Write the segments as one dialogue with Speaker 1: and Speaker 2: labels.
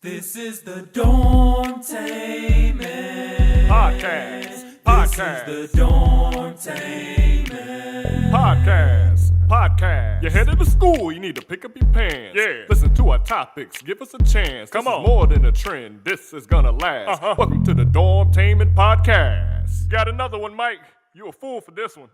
Speaker 1: This is the Dormtainment
Speaker 2: Podcast.
Speaker 1: This is the Dormtainment
Speaker 2: Podcast. You're headed to school, you need to pick up your pants. Yeah. Listen to our topics, give us a chance. Come on. More than a trend, this is gonna last. Welcome to the Dormtainment Podcast. Got another one, Mike. You a fool for this one.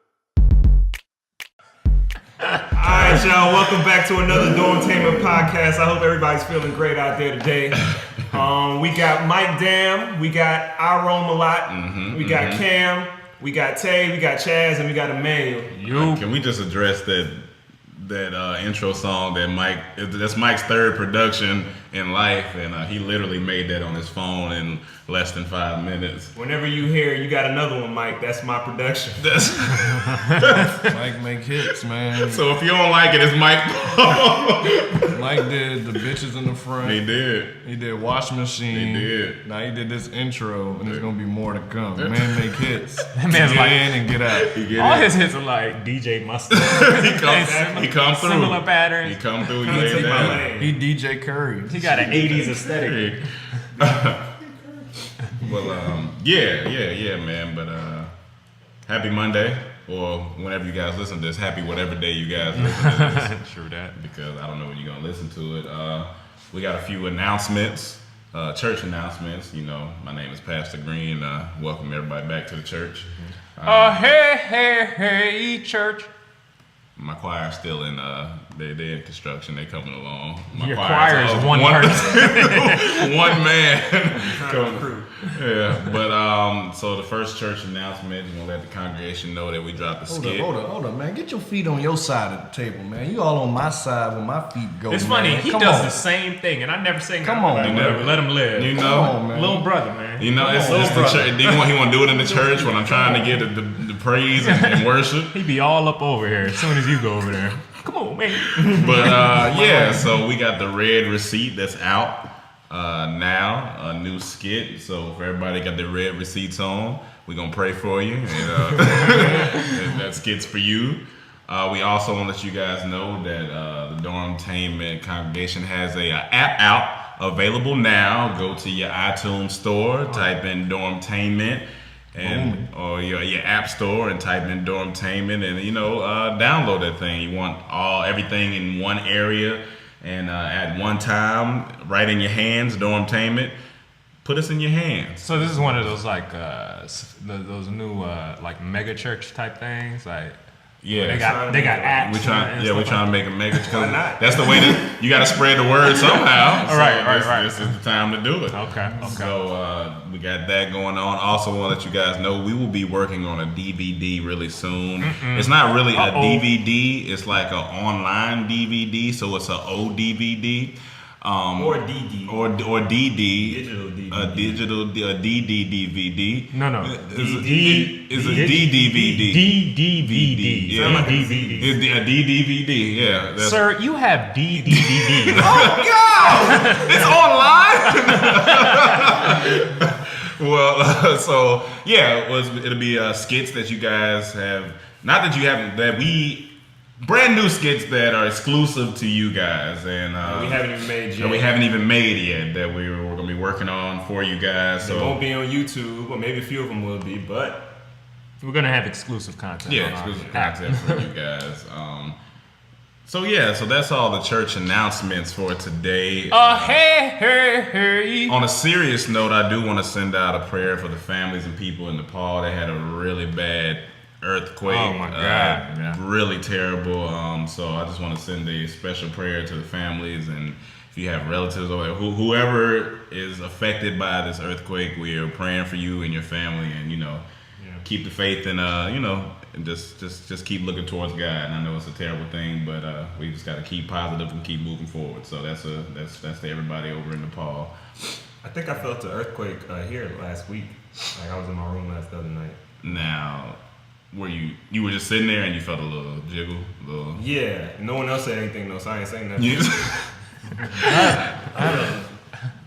Speaker 3: Alright, y'all, welcome back to another Dormtainment Podcast. I hope everybody's feeling great out there today. We got Mike Dam, we got I Roam a Lot, we got Cam, we got Tay, we got Chaz, and we got Emmanuel.
Speaker 4: Can we just address that intro song that that's Mike's third production in life, and he literally made that on his phone in less than 5 minutes.
Speaker 3: Whenever you hear you got another one, Mike, that's my production.
Speaker 5: Mike make hits, man.
Speaker 4: So if you don't like it, it's Mike.
Speaker 5: Mike did the bitches in the front.
Speaker 4: He did.
Speaker 5: He did Wash Machine.
Speaker 4: He did.
Speaker 5: Now he did this intro, and there's gonna be more to come. The man make hits.
Speaker 6: That man's
Speaker 5: get
Speaker 6: like,
Speaker 5: in and get out.
Speaker 6: all his hits are like DJ Mustard.
Speaker 4: he come through.
Speaker 6: Similar patterns.
Speaker 4: He come through. He
Speaker 3: Take
Speaker 4: laid
Speaker 3: my
Speaker 4: down.
Speaker 3: lane.
Speaker 5: He DJ Curry.
Speaker 6: He got an 80s aesthetic.
Speaker 4: Well, yeah, man. But happy Monday, or whenever you guys listen to this, happy whatever day you guys listen to this.
Speaker 6: True that.
Speaker 4: Because I don't know when you're gonna listen to it. We got a few announcements, church announcements. You know, my name is Pastor Green. Welcome everybody back to the church.
Speaker 6: Hey, church.
Speaker 4: My choir's still in. They're in construction. They coming along. My
Speaker 6: Your choir is one person.
Speaker 4: one man.
Speaker 3: Crew.
Speaker 4: Yeah, but so the first church announcement, you gonna let the congregation know that we dropped a skit.
Speaker 5: Hold up, man. Get your feet on your side of the table, man. You all on my side where my feet go.
Speaker 6: It's
Speaker 5: man.
Speaker 6: funny, he
Speaker 5: Come
Speaker 6: does
Speaker 5: on.
Speaker 6: the same thing, and I never say
Speaker 5: Come
Speaker 6: nothing.
Speaker 5: on,
Speaker 6: Like,
Speaker 5: man.
Speaker 6: whatever, let him live.
Speaker 4: You know,
Speaker 5: Come on, man.
Speaker 6: Little brother, man.
Speaker 4: you know, it's the church. He want to do it in the church when I'm trying to get the praise and worship.
Speaker 6: He be all up over here as soon as you go over there. Come on, man.
Speaker 4: But yeah, so we got the red receipt that's out now, a new skit. So for everybody got their red receipts on, we're gonna pray for you, and that skit's for you. We also want to let you guys know that the Dormtainment congregation has a app out, available now. Go to your iTunes store, type in Dormtainment, or your app store, and type in Dormtainment, and download that thing. You want everything in one area and at one time, right in your hands. Dormtainment, put us in your hands.
Speaker 6: So this is one of those like those new like mega church type things, like.
Speaker 4: Yeah,
Speaker 6: They got apps.
Speaker 4: we're trying to make a mega.
Speaker 3: Why not?
Speaker 4: That's the way that you got to spread the word somehow.
Speaker 6: Right.
Speaker 4: This is the time to do it.
Speaker 6: Okay.
Speaker 4: So we got that going on. Also, want to let you guys know we will be working on a DVD really soon. It's not really a DVD. It's like an online DVD. So it's an ODVD.
Speaker 3: Or DD.
Speaker 4: Or DD.
Speaker 3: Digital DVD.
Speaker 4: A DD DVD.
Speaker 6: No.
Speaker 4: It's a DDVD.
Speaker 6: DDVD.
Speaker 4: Yeah.
Speaker 6: DDVD.
Speaker 4: It's a DDVD, yeah. That's
Speaker 6: Sir, you have DDVD.
Speaker 4: Oh God! It's online. Well, so yeah, it'll be skits that you guys have. Not that you haven't. That we brand new skits that are exclusive to you guys, and
Speaker 3: We haven't even made yet.
Speaker 4: that we haven't even made yet. That we're gonna be working on for you guys.
Speaker 3: It
Speaker 4: So
Speaker 3: won't be on YouTube, or maybe a few of them will be, but
Speaker 6: We're gonna have exclusive content.
Speaker 4: yeah,
Speaker 6: on our
Speaker 4: exclusive
Speaker 6: app.
Speaker 4: content for you guys. So that's all the church announcements for today.
Speaker 6: Hey.
Speaker 4: On a serious note, I do want to send out a prayer for the families and people in Nepal. They had a really bad earthquake.
Speaker 6: Oh my God! Yeah.
Speaker 4: Really terrible. So I just want to send a special prayer to the families, and if you have relatives or whoever is affected by this earthquake, we are praying for you and your family, and keep the faith and and just keep looking towards God. And I know it's a terrible thing, but we just got to keep positive and keep moving forward. So that's to everybody over in Nepal.
Speaker 3: I think I felt the earthquake here last week. Like I was in my room the other night.
Speaker 4: Now, were you were just sitting there and you felt a little jiggle,
Speaker 3: Yeah, no one else said anything though, so I ain't saying nothing.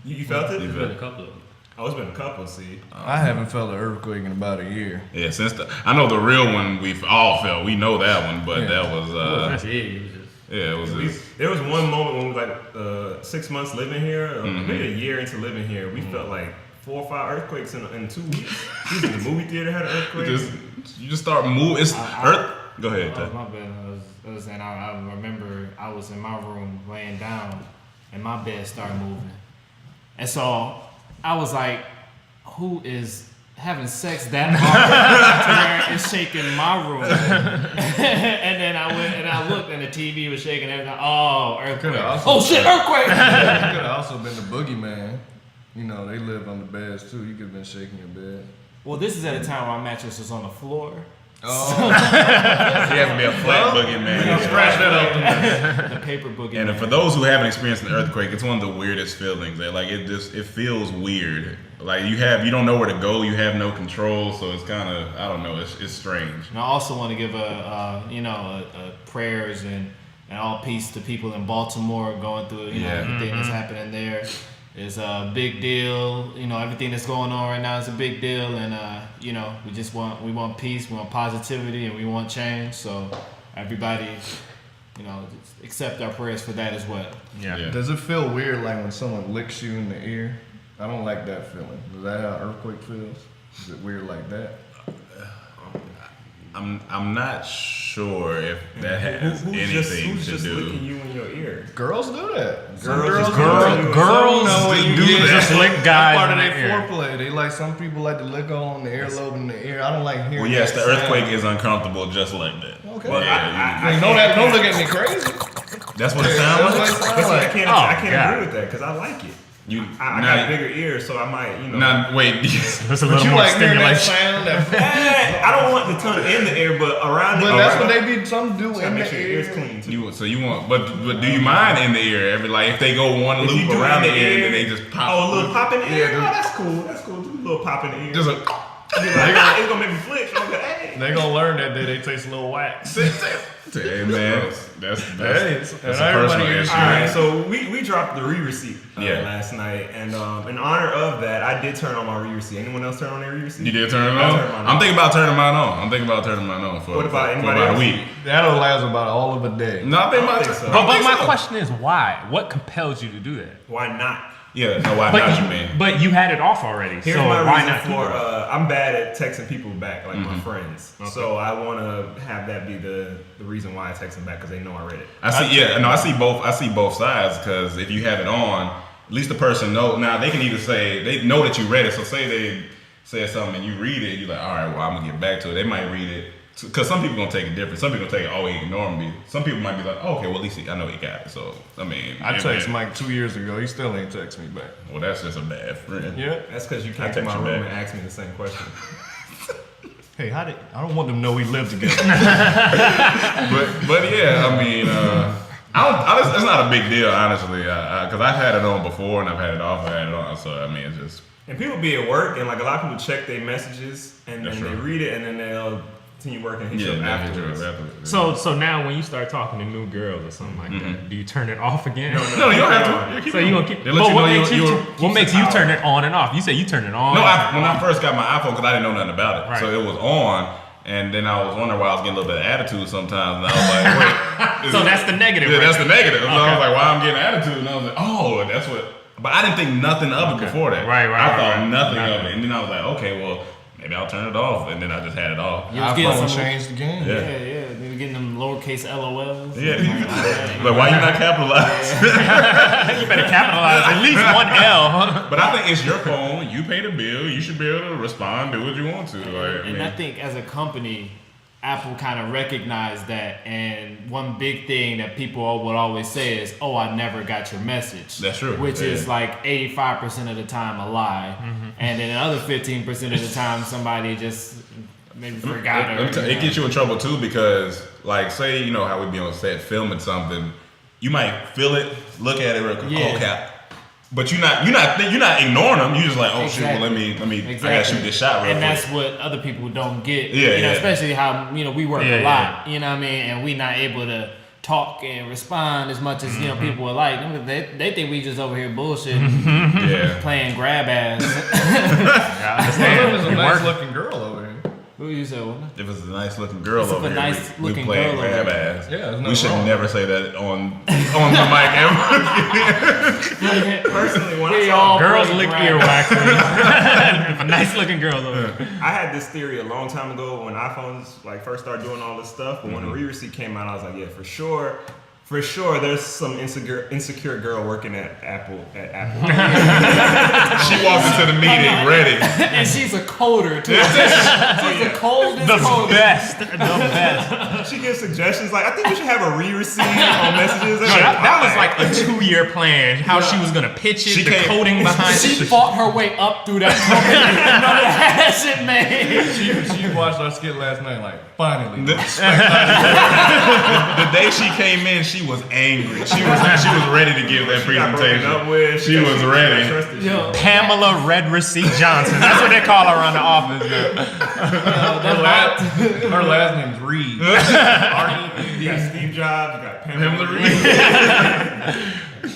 Speaker 4: You
Speaker 3: felt it?
Speaker 4: You felt-
Speaker 3: a couple of them. Oh, it's been a couple, see.
Speaker 5: I haven't felt an earthquake in about a year.
Speaker 4: Yeah, I know the real one we've all felt. We know that one, but
Speaker 5: Yeah.
Speaker 4: that was
Speaker 7: That's it. It was just
Speaker 4: Yeah, it was just.
Speaker 3: There was one moment when we was like 6 months living here, maybe a year into living here, we felt like 4 or 5 earthquakes in 2 weeks. We was in the movie theater, had an earthquake.
Speaker 4: You just start moving. It's earth. Go ahead.
Speaker 7: Oh, my bad. I was saying, I remember I was in my room laying down, and my bed started moving, and so I was like, "Who is having sex that hard to where it's shaking my room?" And then I went and I looked, and the TV was shaking. And everything. Oh, earthquake! Oh shit, earthquake!
Speaker 5: It could have also been the boogeyman. You know, they live on the beds too. You could have been shaking your bed.
Speaker 7: Well, this is at a time where my mattress was on the floor.
Speaker 4: You have to be a flat boogeyman.
Speaker 5: Scratch that up.
Speaker 7: The paper boogie.
Speaker 4: And for those who haven't experienced an earthquake, it's one of the weirdest feelings. Like it feels weird. Like you don't know where to go. You have no control. So it's kind of, I don't know. It's strange.
Speaker 7: And I also want to give a prayers and all peace to people in Baltimore going through everything that's happening there. It's a big deal. Everything that's going on right now is a big deal, and we want peace, we want positivity, and we want change. So everybody, just accept our prayers for that as well.
Speaker 6: Yeah.
Speaker 5: Does it feel weird like when someone licks you in the ear? I don't like that feeling. Is that how earthquake feels? Is it weird like that?
Speaker 4: I'm not sure if that has anything
Speaker 3: who's
Speaker 4: to
Speaker 3: just
Speaker 4: do.
Speaker 3: licking you in your ear?
Speaker 5: Girls do that.
Speaker 3: Girls
Speaker 6: Girls
Speaker 5: do
Speaker 6: just lick guys
Speaker 5: part of
Speaker 6: in
Speaker 5: their
Speaker 6: the ear.
Speaker 5: foreplay. They like, some people like to lick on the earlobe in the ear. I don't like hearing.
Speaker 4: Well, yes,
Speaker 5: that
Speaker 4: the earthquake
Speaker 5: sound.
Speaker 4: is uncomfortable just like that.
Speaker 5: Okay.
Speaker 3: Well,
Speaker 4: Yeah,
Speaker 5: Don't look at me crazy.
Speaker 4: that's what it sounds like.
Speaker 3: But see, I can't
Speaker 6: God.
Speaker 3: agree with that because I like it. I
Speaker 4: now-
Speaker 3: got bigger ears, so I might,
Speaker 4: Now, wait.
Speaker 6: There's a
Speaker 5: But
Speaker 6: little
Speaker 5: you
Speaker 6: more
Speaker 5: like hearing that
Speaker 6: stimulation.
Speaker 5: sound? That,
Speaker 3: I don't want the tongue in the ear, but around the
Speaker 5: but
Speaker 3: ear.
Speaker 5: that's what they be. Some do
Speaker 3: Gotta
Speaker 5: in
Speaker 3: make
Speaker 5: the
Speaker 3: sure your
Speaker 5: ear.
Speaker 3: ears clean too.
Speaker 4: So you want, but do you mind in the ear? If they go one
Speaker 3: If you
Speaker 4: loop
Speaker 3: do
Speaker 4: around
Speaker 3: in
Speaker 4: the ear and then they just pop.
Speaker 3: Oh, a little pop in the ear?
Speaker 4: Yeah,
Speaker 3: Oh, that's cool. That's cool. Do a little pop in the ear.
Speaker 4: just a.
Speaker 3: It's gonna make me flick. I'm like, hey.
Speaker 5: They gonna learn that they taste a little wax.
Speaker 4: Hey man, that's
Speaker 5: Hey,
Speaker 4: a
Speaker 5: and
Speaker 4: personal
Speaker 5: everybody
Speaker 4: issue.
Speaker 5: is-
Speaker 3: Alright, so we dropped the re-receipt
Speaker 4: Yeah.
Speaker 3: last night, and in honor of that, I did turn on my re-receipt. Anyone else turn on their re-receipt?
Speaker 4: You did turn it
Speaker 3: I
Speaker 4: on?
Speaker 3: turned mine
Speaker 4: I'm thinking about turning mine on. For
Speaker 3: What about
Speaker 4: for
Speaker 3: anybody
Speaker 4: about a
Speaker 3: else?
Speaker 4: week.
Speaker 5: That'll last about all of a day.
Speaker 4: No, I think
Speaker 3: I
Speaker 4: about
Speaker 3: don't think so.
Speaker 6: But
Speaker 4: I think
Speaker 6: my
Speaker 4: so.
Speaker 6: question is why? What compels you to do that?
Speaker 3: Why not?
Speaker 4: Yeah, no, why not, you mean?
Speaker 6: But you had it off already.
Speaker 3: Here's
Speaker 6: so
Speaker 3: my
Speaker 6: why
Speaker 3: reason
Speaker 6: not?
Speaker 3: for I'm bad at texting people back, like
Speaker 4: Mm-hmm.
Speaker 3: my friends. So I want to have that be the reason why I text them back, because they know I read it.
Speaker 4: I see both sides, because if you have it on, at least the person know. Now they can either say they know that you read it. So say they said something and you read it, you're like, all right, well I'm gonna get back to it. They might read it, because some people gonna take it different. Some people gonna take it, oh, he ignored me. Some people might be like, oh, okay, well at least I know he got it. So I mean,
Speaker 5: I
Speaker 4: yeah,
Speaker 5: text
Speaker 4: man.
Speaker 5: Mike 2 years ago. He still ain't text me back.
Speaker 4: Well, that's just a bad friend.
Speaker 5: Yeah.
Speaker 3: That's because you came
Speaker 4: I
Speaker 3: to my
Speaker 4: text you
Speaker 3: room
Speaker 4: back.
Speaker 3: and asked me the same question.
Speaker 5: Hey, I don't want them to know we live together.
Speaker 4: But yeah, I mean, it's not a big deal, honestly, because I've had it on before and I've had it off. I had it on, so I mean, it's just.
Speaker 3: And people be at work, and like a lot of people check their messages, and
Speaker 4: That's
Speaker 3: then they
Speaker 4: true.
Speaker 3: read it, and then they'll continue working and hit you up
Speaker 4: Yeah,
Speaker 3: afterwards.
Speaker 6: So now when you start talking to new girls or something like that, do you turn it off again?
Speaker 4: No, you don't have to.
Speaker 6: So you gonna keep?
Speaker 4: They let you
Speaker 6: what
Speaker 4: know
Speaker 6: makes
Speaker 4: you
Speaker 6: what makes you turn it on and off? You say you turn it on.
Speaker 4: No,
Speaker 6: and turn it
Speaker 4: when I
Speaker 6: off.
Speaker 4: first got my iPhone, because I didn't know nothing about it,
Speaker 6: Right.
Speaker 4: so it was on, and then I was wondering why I was getting a little bit of attitude sometimes, and I was like, wait.
Speaker 6: So that's the negative.
Speaker 4: Yeah,
Speaker 6: right
Speaker 4: that's the
Speaker 6: there.
Speaker 4: negative. So I was like, why I'm getting attitude? And I was like, oh, that's what. But I didn't think nothing of it before that.
Speaker 6: Right,
Speaker 4: I thought
Speaker 6: right.
Speaker 4: nothing of it, and then I was like, okay, well, maybe I'll turn it off, and then I just had it off.
Speaker 7: You was getting
Speaker 5: iPhone
Speaker 7: some,
Speaker 5: changed the game.
Speaker 7: yeah. They were getting them lowercase LOLs.
Speaker 4: Yeah, but why you not capitalized?
Speaker 6: You better capitalize at least one L.
Speaker 4: But I think it's your phone. You pay the bill. You should be able to respond, do what you want to. Like,
Speaker 7: And I think as a company, Apple kind of recognized that, and one big thing that people would always say is, "Oh, I never got your message."
Speaker 4: That's true.
Speaker 7: Which is
Speaker 4: Yeah.
Speaker 7: like 85% of the time a lie, and then the other 15% of the time somebody just maybe forgot or
Speaker 4: it gets you in trouble too, because like say you know how we be on set filming something, you might feel it, look at it real quick,
Speaker 7: Yeah.
Speaker 4: oh cap. But you're not ignoring them. You just like, oh shit, well let me I gotta shoot this shot real
Speaker 7: and
Speaker 4: quick.
Speaker 7: that's what other people don't get.
Speaker 4: Yeah, yeah.
Speaker 7: Especially how we work
Speaker 6: Yeah,
Speaker 7: a lot. You know what I mean, and we not able to talk and respond as much as people would like. They think we just over here bullshitting,
Speaker 4: Yeah.
Speaker 7: playing grab ass.
Speaker 6: I understand.
Speaker 5: There's a
Speaker 6: It
Speaker 5: nice
Speaker 6: works.
Speaker 5: looking girl over here.
Speaker 7: Who you said? What?
Speaker 4: If it's a nice looking girl
Speaker 7: If it's
Speaker 4: over
Speaker 7: a
Speaker 4: here,
Speaker 7: nice
Speaker 4: we
Speaker 7: looking
Speaker 4: play
Speaker 7: girl over
Speaker 4: grab
Speaker 7: here.
Speaker 4: ass.
Speaker 5: Yeah, there's nothing
Speaker 4: we should
Speaker 5: wrong.
Speaker 4: never say that on the mic ever.
Speaker 3: Personally, when I
Speaker 7: We
Speaker 3: saw
Speaker 7: all
Speaker 6: Girls
Speaker 7: play
Speaker 6: lick
Speaker 7: grab.
Speaker 6: earwaxes. A nice looking girl over.
Speaker 3: I had this theory a long time ago when iPhones like first started doing all this stuff. But when the re-receipt came out, I was like, yeah, for sure, there's some insecure girl working at Apple.
Speaker 4: She walks into the meeting ready.
Speaker 7: And she's a coder too. She's the coldest
Speaker 6: The
Speaker 7: coder.
Speaker 6: best. The best.
Speaker 3: She gives suggestions like, I think we should have a re-receipt on messages.
Speaker 6: No, that was like a 2-year plan. How she was gonna pitch it,
Speaker 4: She
Speaker 6: the
Speaker 4: came-
Speaker 6: coding behind
Speaker 7: She
Speaker 6: it.
Speaker 7: fought her way up through that company. None of that shit, man.
Speaker 5: She watched our skit last night, like, finally.
Speaker 4: The day she came in, she was angry. She was ready to give that
Speaker 3: She got broken up
Speaker 4: presentation.
Speaker 3: with.
Speaker 4: She was ready.
Speaker 7: Yo,
Speaker 6: Pamela Red Receipt Johnson. That's what they call her around the office now.
Speaker 5: Her last name's Reed.
Speaker 3: You got Steve Jobs. You got Pamela Reed.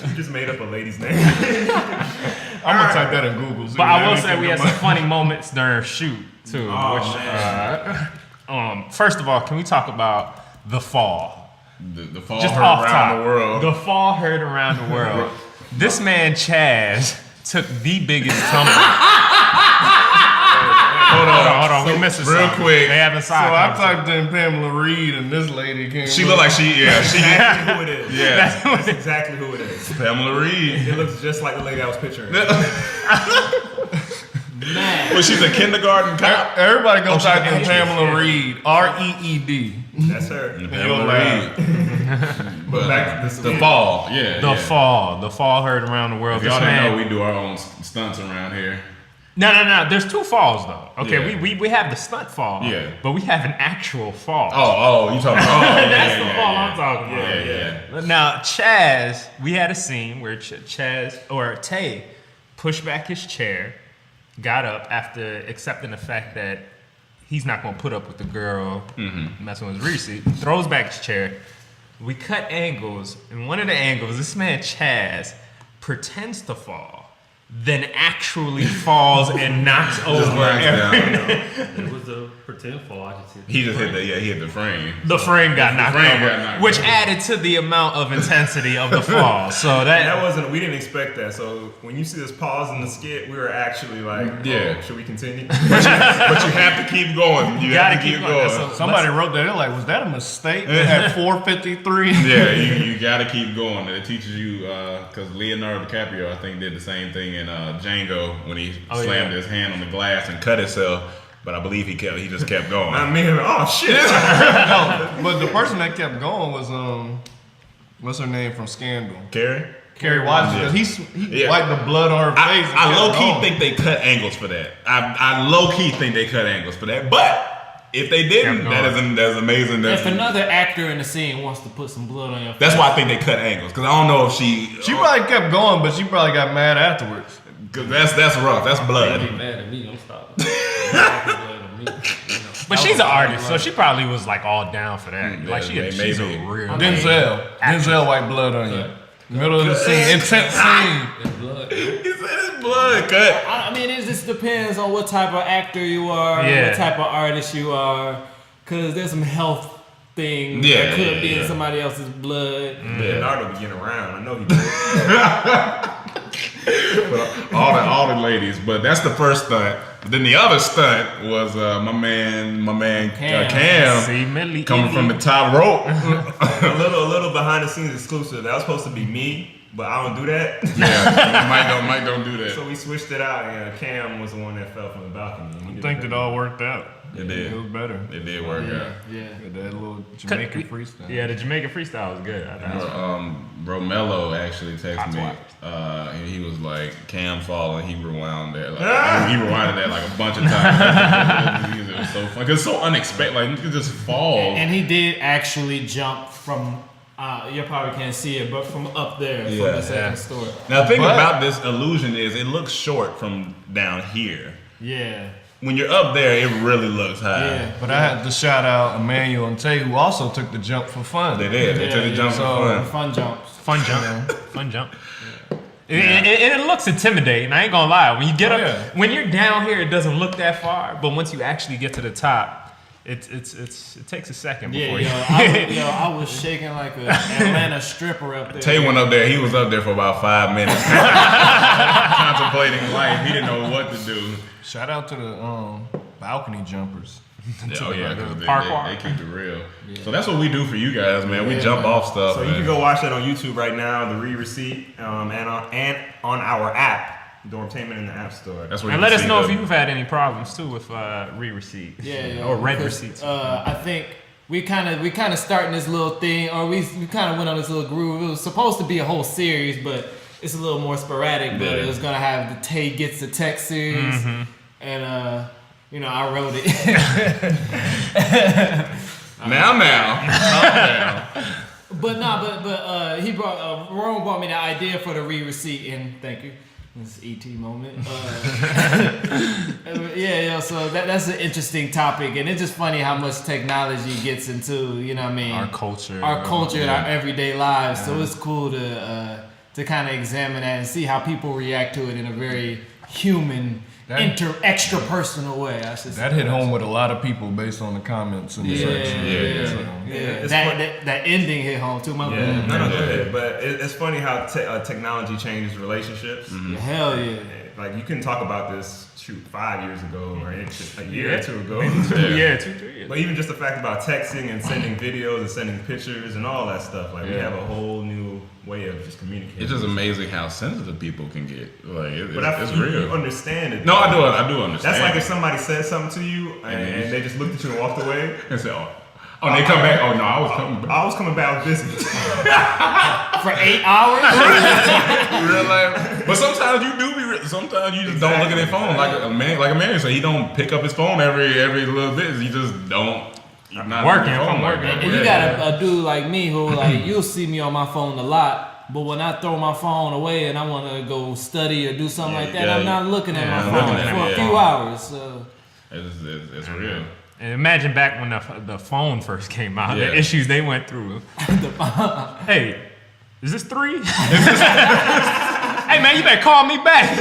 Speaker 3: You just made up a lady's name.
Speaker 5: I'm gonna type that in Google.
Speaker 6: But I will say we had some funny moments during shoot too.
Speaker 3: Oh,
Speaker 6: First of all, can we talk about the fall?
Speaker 4: The fall
Speaker 6: Just
Speaker 4: heard
Speaker 6: off
Speaker 4: around
Speaker 6: top.
Speaker 4: the world.
Speaker 6: The fall heard around the world. This man Chaz took the biggest tumble. Hold on. We missing
Speaker 4: real
Speaker 6: something.
Speaker 4: quick.
Speaker 6: They having
Speaker 5: So
Speaker 6: side
Speaker 5: I
Speaker 6: conversation.
Speaker 5: typed in Pamela Reed, and this lady came.
Speaker 4: She
Speaker 5: up.
Speaker 4: looked like she
Speaker 3: Exactly who it is.
Speaker 4: yeah.
Speaker 3: That's exactly who it is.
Speaker 4: Pamela Reed.
Speaker 3: It looks just like the lady I was picturing.
Speaker 7: man.
Speaker 4: Well, she's a kindergarten cop.
Speaker 5: Everybody go
Speaker 4: she's
Speaker 5: type
Speaker 4: an
Speaker 5: in
Speaker 4: actress,
Speaker 5: Pamela
Speaker 4: yeah.
Speaker 5: Reed. REED.
Speaker 3: That's her.
Speaker 4: Pamela Reed.
Speaker 3: But back to
Speaker 4: The fall. Yeah.
Speaker 6: The
Speaker 4: yeah.
Speaker 6: fall heard around the world.
Speaker 4: If y'all
Speaker 6: This
Speaker 4: didn't
Speaker 6: man-
Speaker 4: know, we do our own stunts around here.
Speaker 6: No. There's 2 falls though. Okay,
Speaker 4: Yeah.
Speaker 6: we have the stunt fall.
Speaker 4: Yeah.
Speaker 6: But we have an actual fall.
Speaker 4: Oh, you talking about?
Speaker 6: That's the fall I'm talking about.
Speaker 4: Yeah.
Speaker 6: Now, Chaz, we had a scene where Chaz or Tay pushed back his chair, got up after accepting the fact that he's not gonna put up with the girl messing with his receipt, throws back his chair. We cut angles, and one of the angles, this man Chaz pretends to fall, then actually falls and knocks over
Speaker 4: Just lands down.
Speaker 8: It was a pretend fall. I just
Speaker 4: He just hit the frame.
Speaker 6: The frame got knocked
Speaker 4: frame
Speaker 6: over,
Speaker 4: got knocked
Speaker 6: which
Speaker 4: over.
Speaker 6: added to the amount of intensity of the fall. So
Speaker 3: that wasn't. We didn't expect that. So when you see us pause in the skit, we were actually like,
Speaker 4: Yeah.
Speaker 3: should we continue?
Speaker 4: But you have to keep going. You
Speaker 6: gotta
Speaker 4: have to
Speaker 6: keep
Speaker 4: keep
Speaker 6: going.
Speaker 4: going.
Speaker 6: So-
Speaker 5: Somebody wrote that. They're like, was that a mistake at 4:53?
Speaker 4: Yeah, you gotta keep going. It teaches you because Leonardo DiCaprio, I think, did the same thing in Django when he slammed his hand on the glass and cut himself. But I believe he just kept going.
Speaker 3: I mean, oh shit!
Speaker 5: No, but the person that kept going was what's her name from Scandal?
Speaker 4: Carrie?
Speaker 5: Carrie Washington. He wiped the blood on her face.
Speaker 4: I
Speaker 5: and
Speaker 4: low
Speaker 5: kept
Speaker 4: key
Speaker 5: going.
Speaker 4: think they cut angles for that. I low key think they cut angles for that. But if they didn't, that's amazing.
Speaker 7: If another actor in the scene wants to put some blood on your face,
Speaker 4: That's why I think they cut angles because I don't know if she
Speaker 5: probably kept going, but she probably got mad afterwards.
Speaker 4: because that's rough. That's blood.
Speaker 8: be mad at me. I'm stopping.
Speaker 6: But she's an artist, so she probably was like all down for that.
Speaker 4: Yeah,
Speaker 6: Like she's a
Speaker 4: maybe.
Speaker 6: real
Speaker 5: Denzel wiped blood on you. Middle of the scene, intense scene.
Speaker 8: It's blood.
Speaker 4: He said it's blood cut.
Speaker 7: I mean, it just depends on what type of actor you are,
Speaker 6: Yeah.
Speaker 7: what type of artist you are, because there's some health things
Speaker 4: Yeah,
Speaker 7: that could be
Speaker 4: yeah.
Speaker 7: in somebody else's blood.
Speaker 3: Leonardo be getting around. I know he did.
Speaker 4: But all the ladies, but that's the first stunt. But then the other stunt was my man Cam
Speaker 6: See, Millie,
Speaker 4: coming from the top rope.
Speaker 3: a little behind the scenes exclusive. That was supposed to be me, but I don't do that.
Speaker 4: Yeah, Mike don't do that.
Speaker 3: So we switched it out, and Cam was the one that fell from the balcony. And he
Speaker 5: I
Speaker 3: did
Speaker 5: think
Speaker 3: it
Speaker 5: it all worked out.
Speaker 4: It did.
Speaker 5: It was better.
Speaker 4: It did work out.
Speaker 7: Yeah.
Speaker 5: With that little Jamaican freestyle.
Speaker 6: Yeah, the Jamaican freestyle was good. I thought.
Speaker 4: Romello actually texted
Speaker 6: Hot
Speaker 4: me.
Speaker 6: swap.
Speaker 4: And he was like, "Cam falling." He rewound that. Like, he rewinded that like a bunch of times. It was so fun. 'Cause it's so unexpected. Like you could just fall.
Speaker 7: And he did actually jump from, you probably can't see it, but from up there, from
Speaker 4: Yeah.
Speaker 7: the second story.
Speaker 4: Now the thing
Speaker 5: But-
Speaker 4: about this illusion is it looks short from down here.
Speaker 7: Yeah.
Speaker 4: When you're up there, it really looks high.
Speaker 7: Yeah.
Speaker 5: But I had to shout out Emmanuel and Tay, who also took the jump for fun.
Speaker 4: They did. They took the jump
Speaker 5: so-
Speaker 4: for fun.
Speaker 7: Fun jumps.
Speaker 6: Fun jump. Fun jump. And it looks intimidating. I ain't gonna lie. When you get up,
Speaker 5: yeah.
Speaker 6: when you're down here, it doesn't look that far. But once you actually get to the top, it takes a second before you.
Speaker 7: I was shaking like an Atlanta stripper up there.
Speaker 4: Tay went up there. He was up there for about 5 minutes, contemplating life. He didn't know what to do.
Speaker 5: Shout out to the balcony jumpers.
Speaker 4: Oh yeah, because
Speaker 6: parkour.
Speaker 4: they keep it real. Yeah. So that's what we do for you guys, man. We jump off stuff.
Speaker 3: So
Speaker 4: man.
Speaker 3: you can go watch that on YouTube right now, the receipt, and on our app, Dormtainment in the App Store.
Speaker 4: That's where
Speaker 6: And
Speaker 4: you
Speaker 6: let
Speaker 4: can
Speaker 6: us
Speaker 4: see
Speaker 6: know
Speaker 4: the-
Speaker 6: if you've had any problems too with re-receipts. Or red receipts.
Speaker 7: I think we kind of starting this little thing, or we kind of went on this little groove. It was supposed to be a whole series, but it's a little more sporadic. But it was gonna have the Tay Gets the Text series, and I wrote it.
Speaker 4: Now.
Speaker 7: But he brought Rome brought me the idea for the re-receipt, and thank you. This ET moment. So that's an interesting topic, and it's just funny how much technology gets into, you know what I mean?
Speaker 6: Our culture.
Speaker 7: And our everyday lives. So it's cool to kind of examine that and see how people react to it in a very human, extra personal way. I should say.
Speaker 5: That hit home with a lot of people based on the comments in the section.
Speaker 7: That ending hit home too. My bad.
Speaker 3: No, go ahead. But it's funny how technology changes relationships.
Speaker 7: Hell yeah.
Speaker 3: Like you couldn't talk about this 5 years ago or a year or two ago.
Speaker 6: 2-3 years.
Speaker 3: But even just the fact about texting and sending videos and sending pictures and all that stuff, like we have a whole new way of just communicating.
Speaker 4: It's just amazing how sensitive people can get. Like it's
Speaker 3: you
Speaker 4: real.
Speaker 3: Understand it.
Speaker 4: No, I do understand.
Speaker 3: That's like if somebody said something to you and they just looked at you and walked away.
Speaker 4: And said, oh, they come back. Oh no, I was coming back.
Speaker 3: I was coming back with business.
Speaker 7: For 8 hours?
Speaker 4: Real life. But sometimes you do sometimes you just don't look at their phone like a man said. He don't pick up his phone every little bit. He just don't.
Speaker 6: I'm working.
Speaker 7: And you got a dude like me who you'll see me on my phone a lot, but when I throw my phone away and I want to go study or do something like that, I'm not looking at my phone for a few hours. So
Speaker 4: it's real.
Speaker 6: And imagine back when the phone first came out, the issues they went through. Hey, is this 3? Hey man, you better call me back.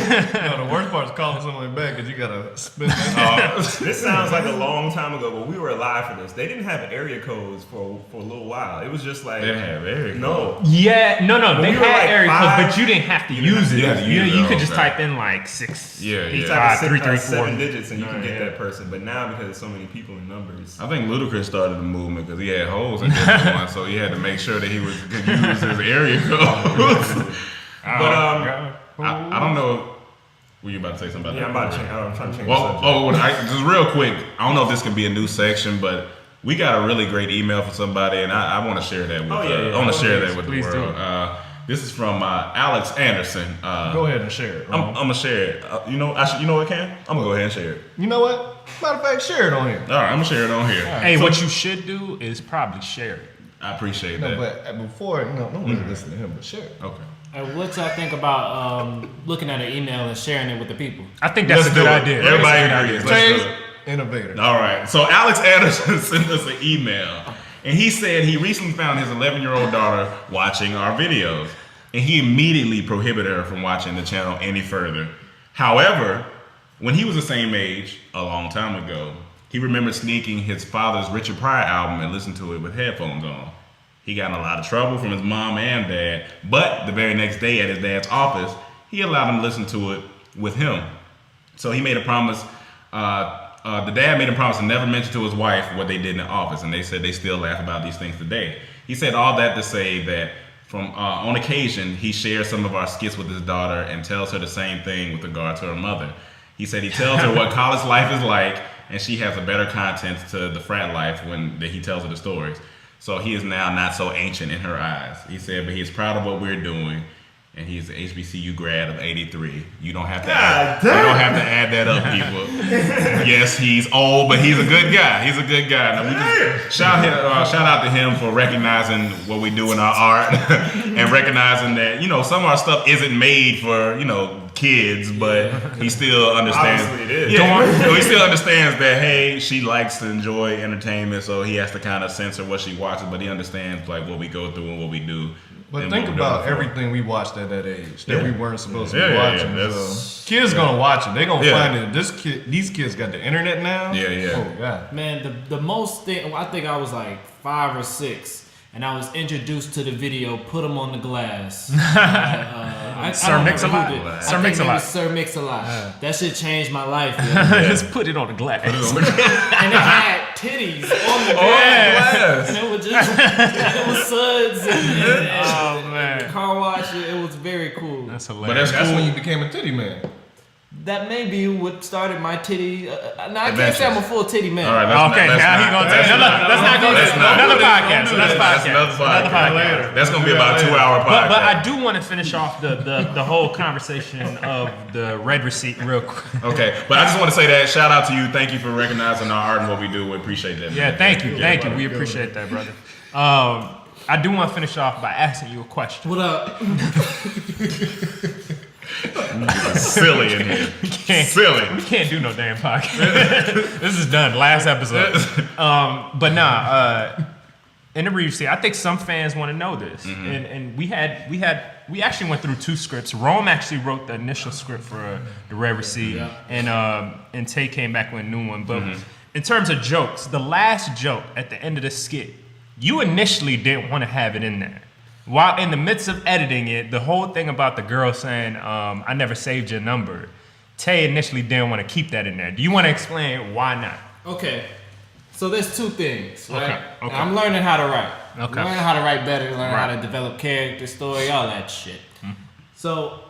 Speaker 5: The worst part is calling somebody back because you gotta spin that.
Speaker 3: This sounds like a long time ago, but we were alive for this. They didn't have area codes for a little while. It was just like
Speaker 4: They didn't have area codes.
Speaker 3: No.
Speaker 6: Yeah, no, they
Speaker 3: we were
Speaker 6: had
Speaker 3: like
Speaker 6: area
Speaker 3: 5,
Speaker 6: codes, but you didn't have to use it. You could just
Speaker 4: okay.
Speaker 6: type in like 6.
Speaker 3: You type
Speaker 6: 5, 3, 3, 4.
Speaker 3: 7 digits and you can get that person. But now because there's so many people and numbers.
Speaker 4: I think Ludacris started the movement because he had holes in his one, so he had to make sure that he could use his area codes. I don't know. Were you about to say something about that?
Speaker 3: I'm trying to change the subject.
Speaker 4: Just real quick. I don't know if this can be a new section, but we got a really great email from somebody, and I want to share that with. I want to share that with the world. This is from Alex Anderson.
Speaker 5: Go ahead and share it.
Speaker 4: I'm gonna share it. You know what, Cam? I'm gonna go ahead and share it.
Speaker 5: You know what? Matter of fact, share it on here.
Speaker 4: All right, I'm gonna share it on here.
Speaker 6: Hey, what you should do is probably share it.
Speaker 4: I appreciate
Speaker 5: No,
Speaker 4: that.
Speaker 5: but before, don't really listen to him, but share it.
Speaker 4: Okay.
Speaker 7: what y'all think about looking at an email and sharing it with the people?
Speaker 6: I think that's a good idea.
Speaker 4: Everybody agrees. Let's do it.
Speaker 5: Innovator.
Speaker 4: All right. So Alex Anderson sent us an email, and he said he recently found his 11-year-old daughter watching our videos, and he immediately prohibited her from watching the channel any further. However, when he was the same age, a long time ago, he remembered sneaking his father's Richard Pryor album and listened to it with headphones on. He got in a lot of trouble from his mom and dad, but the very next day at his dad's office, he allowed him to listen to it with him. So he made a promise. The dad made a promise to never mention to his wife what they did in the office, and they said they still laugh about these things today. He said all that to say that from on occasion, he shares some of our skits with his daughter and tells her the same thing with regard to her mother. He said he tells her what college life is like, and she has a better content to the frat life that he tells her the stories. So he is now not so ancient in her eyes. He said, but he's proud of what we're doing, and he's an HBCU grad of '83. You don't have to add that up, people. Yes, he's old, but he's a good guy. He's a good guy. Now, we just shout out to him for recognizing what we do in our art and recognizing that, some of our stuff isn't made for, kids, but he still understands.
Speaker 3: Obviously it is.
Speaker 4: Yeah, he still understands that, hey, she likes to enjoy entertainment, so he has to kind of censor what she watches, but he understands like what we go through and what we do.
Speaker 5: But think about everything we watched at that age that we weren't supposed to be
Speaker 4: Yeah,
Speaker 5: watching.
Speaker 4: yeah.
Speaker 5: So kids gonna watch it. They gonna find it. These kids got the internet now.
Speaker 4: Yeah, yeah.
Speaker 5: Oh god.
Speaker 7: Man, the most thing, I think I was like 5 or 6. And I was introduced to the video, Put 'em on the Glass.
Speaker 6: Sir Mix-a-Lot. Sir Mix-a-Lot.
Speaker 7: Sir Mix-a-Lot. That shit changed my life.
Speaker 6: Just put it on the glass.
Speaker 7: And it had titties on the glass. And it was just, it was suds and
Speaker 6: Oh man,
Speaker 7: car wash. It was very cool.
Speaker 6: that's
Speaker 4: But
Speaker 6: hilarious.
Speaker 4: that's
Speaker 5: That's
Speaker 4: cool.
Speaker 5: when you became a titty man.
Speaker 7: That may be what started my titty. Now I can't say I'm a full titty man.
Speaker 4: All right,
Speaker 6: Okay, now he gonna take let's not go
Speaker 4: Let's
Speaker 6: there.
Speaker 4: not.
Speaker 6: Another podcast.
Speaker 4: That's another podcast. That's gonna be about a 2-hour podcast.
Speaker 6: But I do want to finish off the whole conversation of the red receipt real quick.
Speaker 4: Okay, but I just want to say that shout out to you. Thank you for recognizing our art and what we do. We appreciate that.
Speaker 6: Yeah, thank you. We appreciate that, brother. I do want to finish off by asking you a question.
Speaker 7: What up?
Speaker 4: Silly in here. Silly.
Speaker 6: We can't do no damn podcast. This is done. Last episode. But in the receipt, I think some fans want to know this, and we actually went through 2 scripts. Rome actually wrote the initial script for the Red Receipt, and Tay came back with a new one. But in terms of jokes, the last joke at the end of the skit, you initially didn't want to have it in there. While in the midst of editing it, the whole thing about the girl saying, I never saved your number, Tay initially didn't want to keep that in there. Do you want to explain why not?
Speaker 7: Okay. So there's 2 things, right?
Speaker 6: Okay.
Speaker 7: I'm learning how to write.
Speaker 6: Okay.
Speaker 7: Learning how to write better, learning how to develop character, story, all that shit. So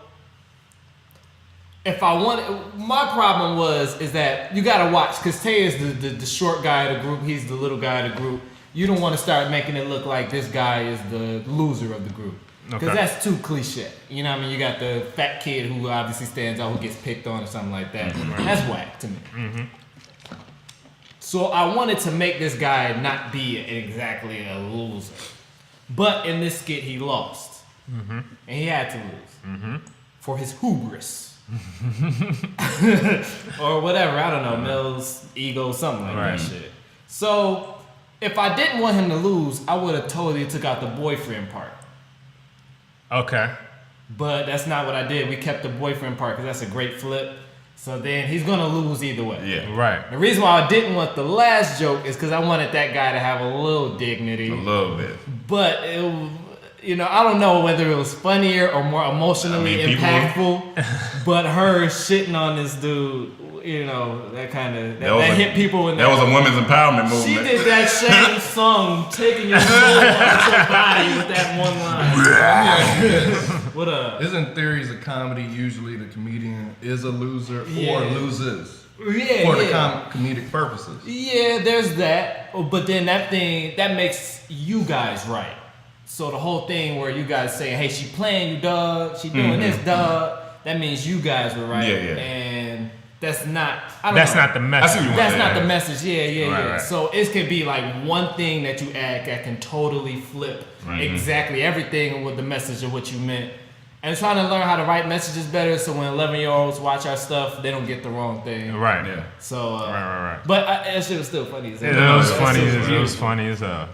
Speaker 7: if I want, my problem is that you gotta watch, because Tay is the short guy of the group, he's the little guy of the group. You don't want to start making it look like this guy is the loser of the group. Because that's too cliche. You know what I mean? You got the fat kid who obviously stands out, who gets picked on or something like that. That's whack to me. So I wanted to make this guy not be exactly a loser. But in this skit, he lost. And he had to lose. For his hubris. Or whatever, I don't know, Mel's ego, something like that shit. So if I didn't want him to lose, I would have totally took out the boyfriend part.
Speaker 6: Okay.
Speaker 7: But that's not what I did. We kept the boyfriend part because that's a great flip. So then he's gonna lose either way.
Speaker 4: Yeah.
Speaker 6: Right.
Speaker 7: The reason why I didn't want the last joke is because I wanted that guy to have a little dignity.
Speaker 4: A little bit.
Speaker 7: But it, I don't know whether it was funnier or more emotionally impactful. But her shitting on this dude, that kind of that hit people.
Speaker 4: That was a women's empowerment movement.
Speaker 7: She did that same song, taking your soul out your body with that one line. What up?
Speaker 5: Isn't theories of comedy usually the comedian is a loser or loses for the comedic purposes?
Speaker 7: Yeah, there's that. But then that makes you guys right. So the whole thing where you guys say, hey, she playing you, dog. She doing this, dog. That means you guys were right.
Speaker 4: Yeah.
Speaker 7: And that's not.
Speaker 6: That's not the message.
Speaker 7: That's not the message. Yeah.
Speaker 6: Right.
Speaker 7: So it could be like one thing that you add that can totally flip exactly everything with the message of what you meant. And trying to learn how to write messages better, so when 11-year-olds watch our stuff, they don't get the wrong thing.
Speaker 6: Right.
Speaker 4: Yeah.
Speaker 7: So.
Speaker 6: Right.
Speaker 7: But that shit was still funny as hell.
Speaker 6: It was funny as hell.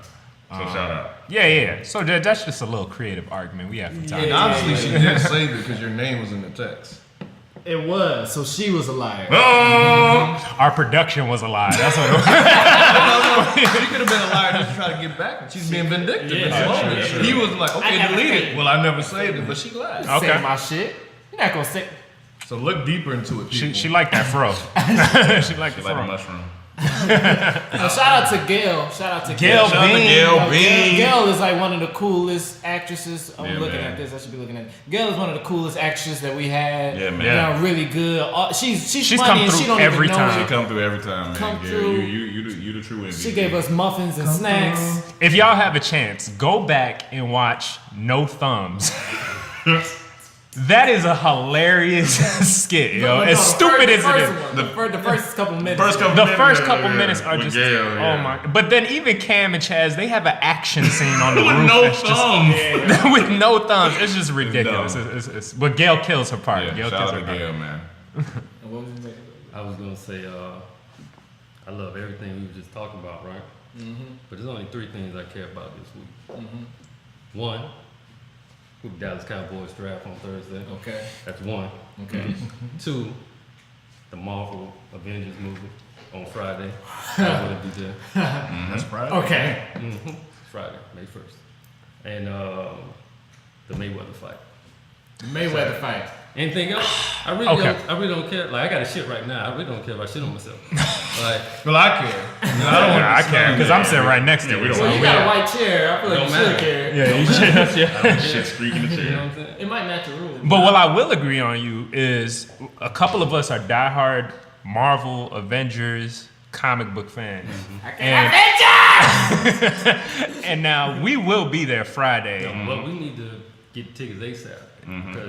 Speaker 4: So shout out.
Speaker 6: Yeah. So that's just a little creative argument we have from time.
Speaker 5: And obviously she did save it because your name was in the text.
Speaker 7: It was. So she was a liar.
Speaker 6: Our production was a lie. That's what it was.
Speaker 5: She could have been a liar just to try to get back. She's being vindictive in this moment.
Speaker 6: Sure.
Speaker 5: He was like, okay,
Speaker 7: I never
Speaker 5: delete
Speaker 7: saved
Speaker 5: it.
Speaker 7: it.
Speaker 5: Well, I never saved it, but she lied.
Speaker 6: Okay.
Speaker 7: Say my shit. You're not gonna say.
Speaker 5: So look deeper into it, people.
Speaker 6: She liked that fro. She liked the
Speaker 4: Like a
Speaker 6: fro.
Speaker 4: mushroom.
Speaker 7: Shout out to Gail.
Speaker 6: Gail Bean.
Speaker 7: Gail is like one of the coolest actresses. I'm
Speaker 4: Yeah,
Speaker 7: looking
Speaker 4: man.
Speaker 7: at this. I should be looking at it. Gail is one of the coolest actresses that we had.
Speaker 4: Yeah, man.
Speaker 6: Yeah.
Speaker 7: Really good. She's
Speaker 6: She's
Speaker 7: funny
Speaker 6: come
Speaker 7: and
Speaker 6: through
Speaker 7: she don't
Speaker 6: every
Speaker 7: even know
Speaker 6: time.
Speaker 7: it.
Speaker 4: Come through every time, man.
Speaker 7: Come
Speaker 4: Yeah,
Speaker 7: through.
Speaker 4: You the true MVP.
Speaker 7: She gave us muffins and snacks.
Speaker 6: If y'all have a chance, go back and watch No Thumbs. That is a hilarious skit, yo. As stupid as it is.
Speaker 7: The first couple minutes.
Speaker 6: The first couple minutes are
Speaker 4: With
Speaker 6: just
Speaker 4: Gail,
Speaker 6: oh my. But then even Cam and Chaz, they have an action scene on the
Speaker 4: With
Speaker 6: roof
Speaker 4: no
Speaker 6: that's just
Speaker 4: thumbs.
Speaker 6: with no thumbs. It's just ridiculous.
Speaker 4: dumb.
Speaker 6: It's but Gail kills her part.
Speaker 4: Yeah,
Speaker 6: Gail
Speaker 4: shout
Speaker 6: kills
Speaker 4: out
Speaker 6: her
Speaker 4: to
Speaker 6: part.
Speaker 4: Gail, man.
Speaker 8: I was gonna say, I love everything we were just talking about, right? But there's only 3 things I care about this week. One, with Dallas Cowboys draft on Thursday.
Speaker 7: Okay.
Speaker 8: That's one.
Speaker 7: Okay.
Speaker 8: 2, the Marvel Avengers movie on Friday. I will be there.
Speaker 5: That's Friday.
Speaker 7: Okay.
Speaker 8: Friday, May 1st. And the Mayweather fight.
Speaker 7: Mayweather fight.
Speaker 8: Anything else? I really don't care. Like, I got a shit right now. I really don't care if I shit on myself. Like,
Speaker 5: Well, I care.
Speaker 6: I care because I'm sitting right next to you.
Speaker 7: Well, you got a white chair. I feel like
Speaker 8: Don't
Speaker 7: you should
Speaker 8: matter.
Speaker 7: care.
Speaker 6: Yeah, you should.
Speaker 4: Shit squeaking the
Speaker 8: you know
Speaker 4: chair.
Speaker 8: what I'm saying?
Speaker 7: It might match the rules.
Speaker 6: But what I will agree on you is a couple of us are diehard Marvel Avengers comic book fans. And, and now we will be there Friday.
Speaker 8: But we need to get tickets ASAP.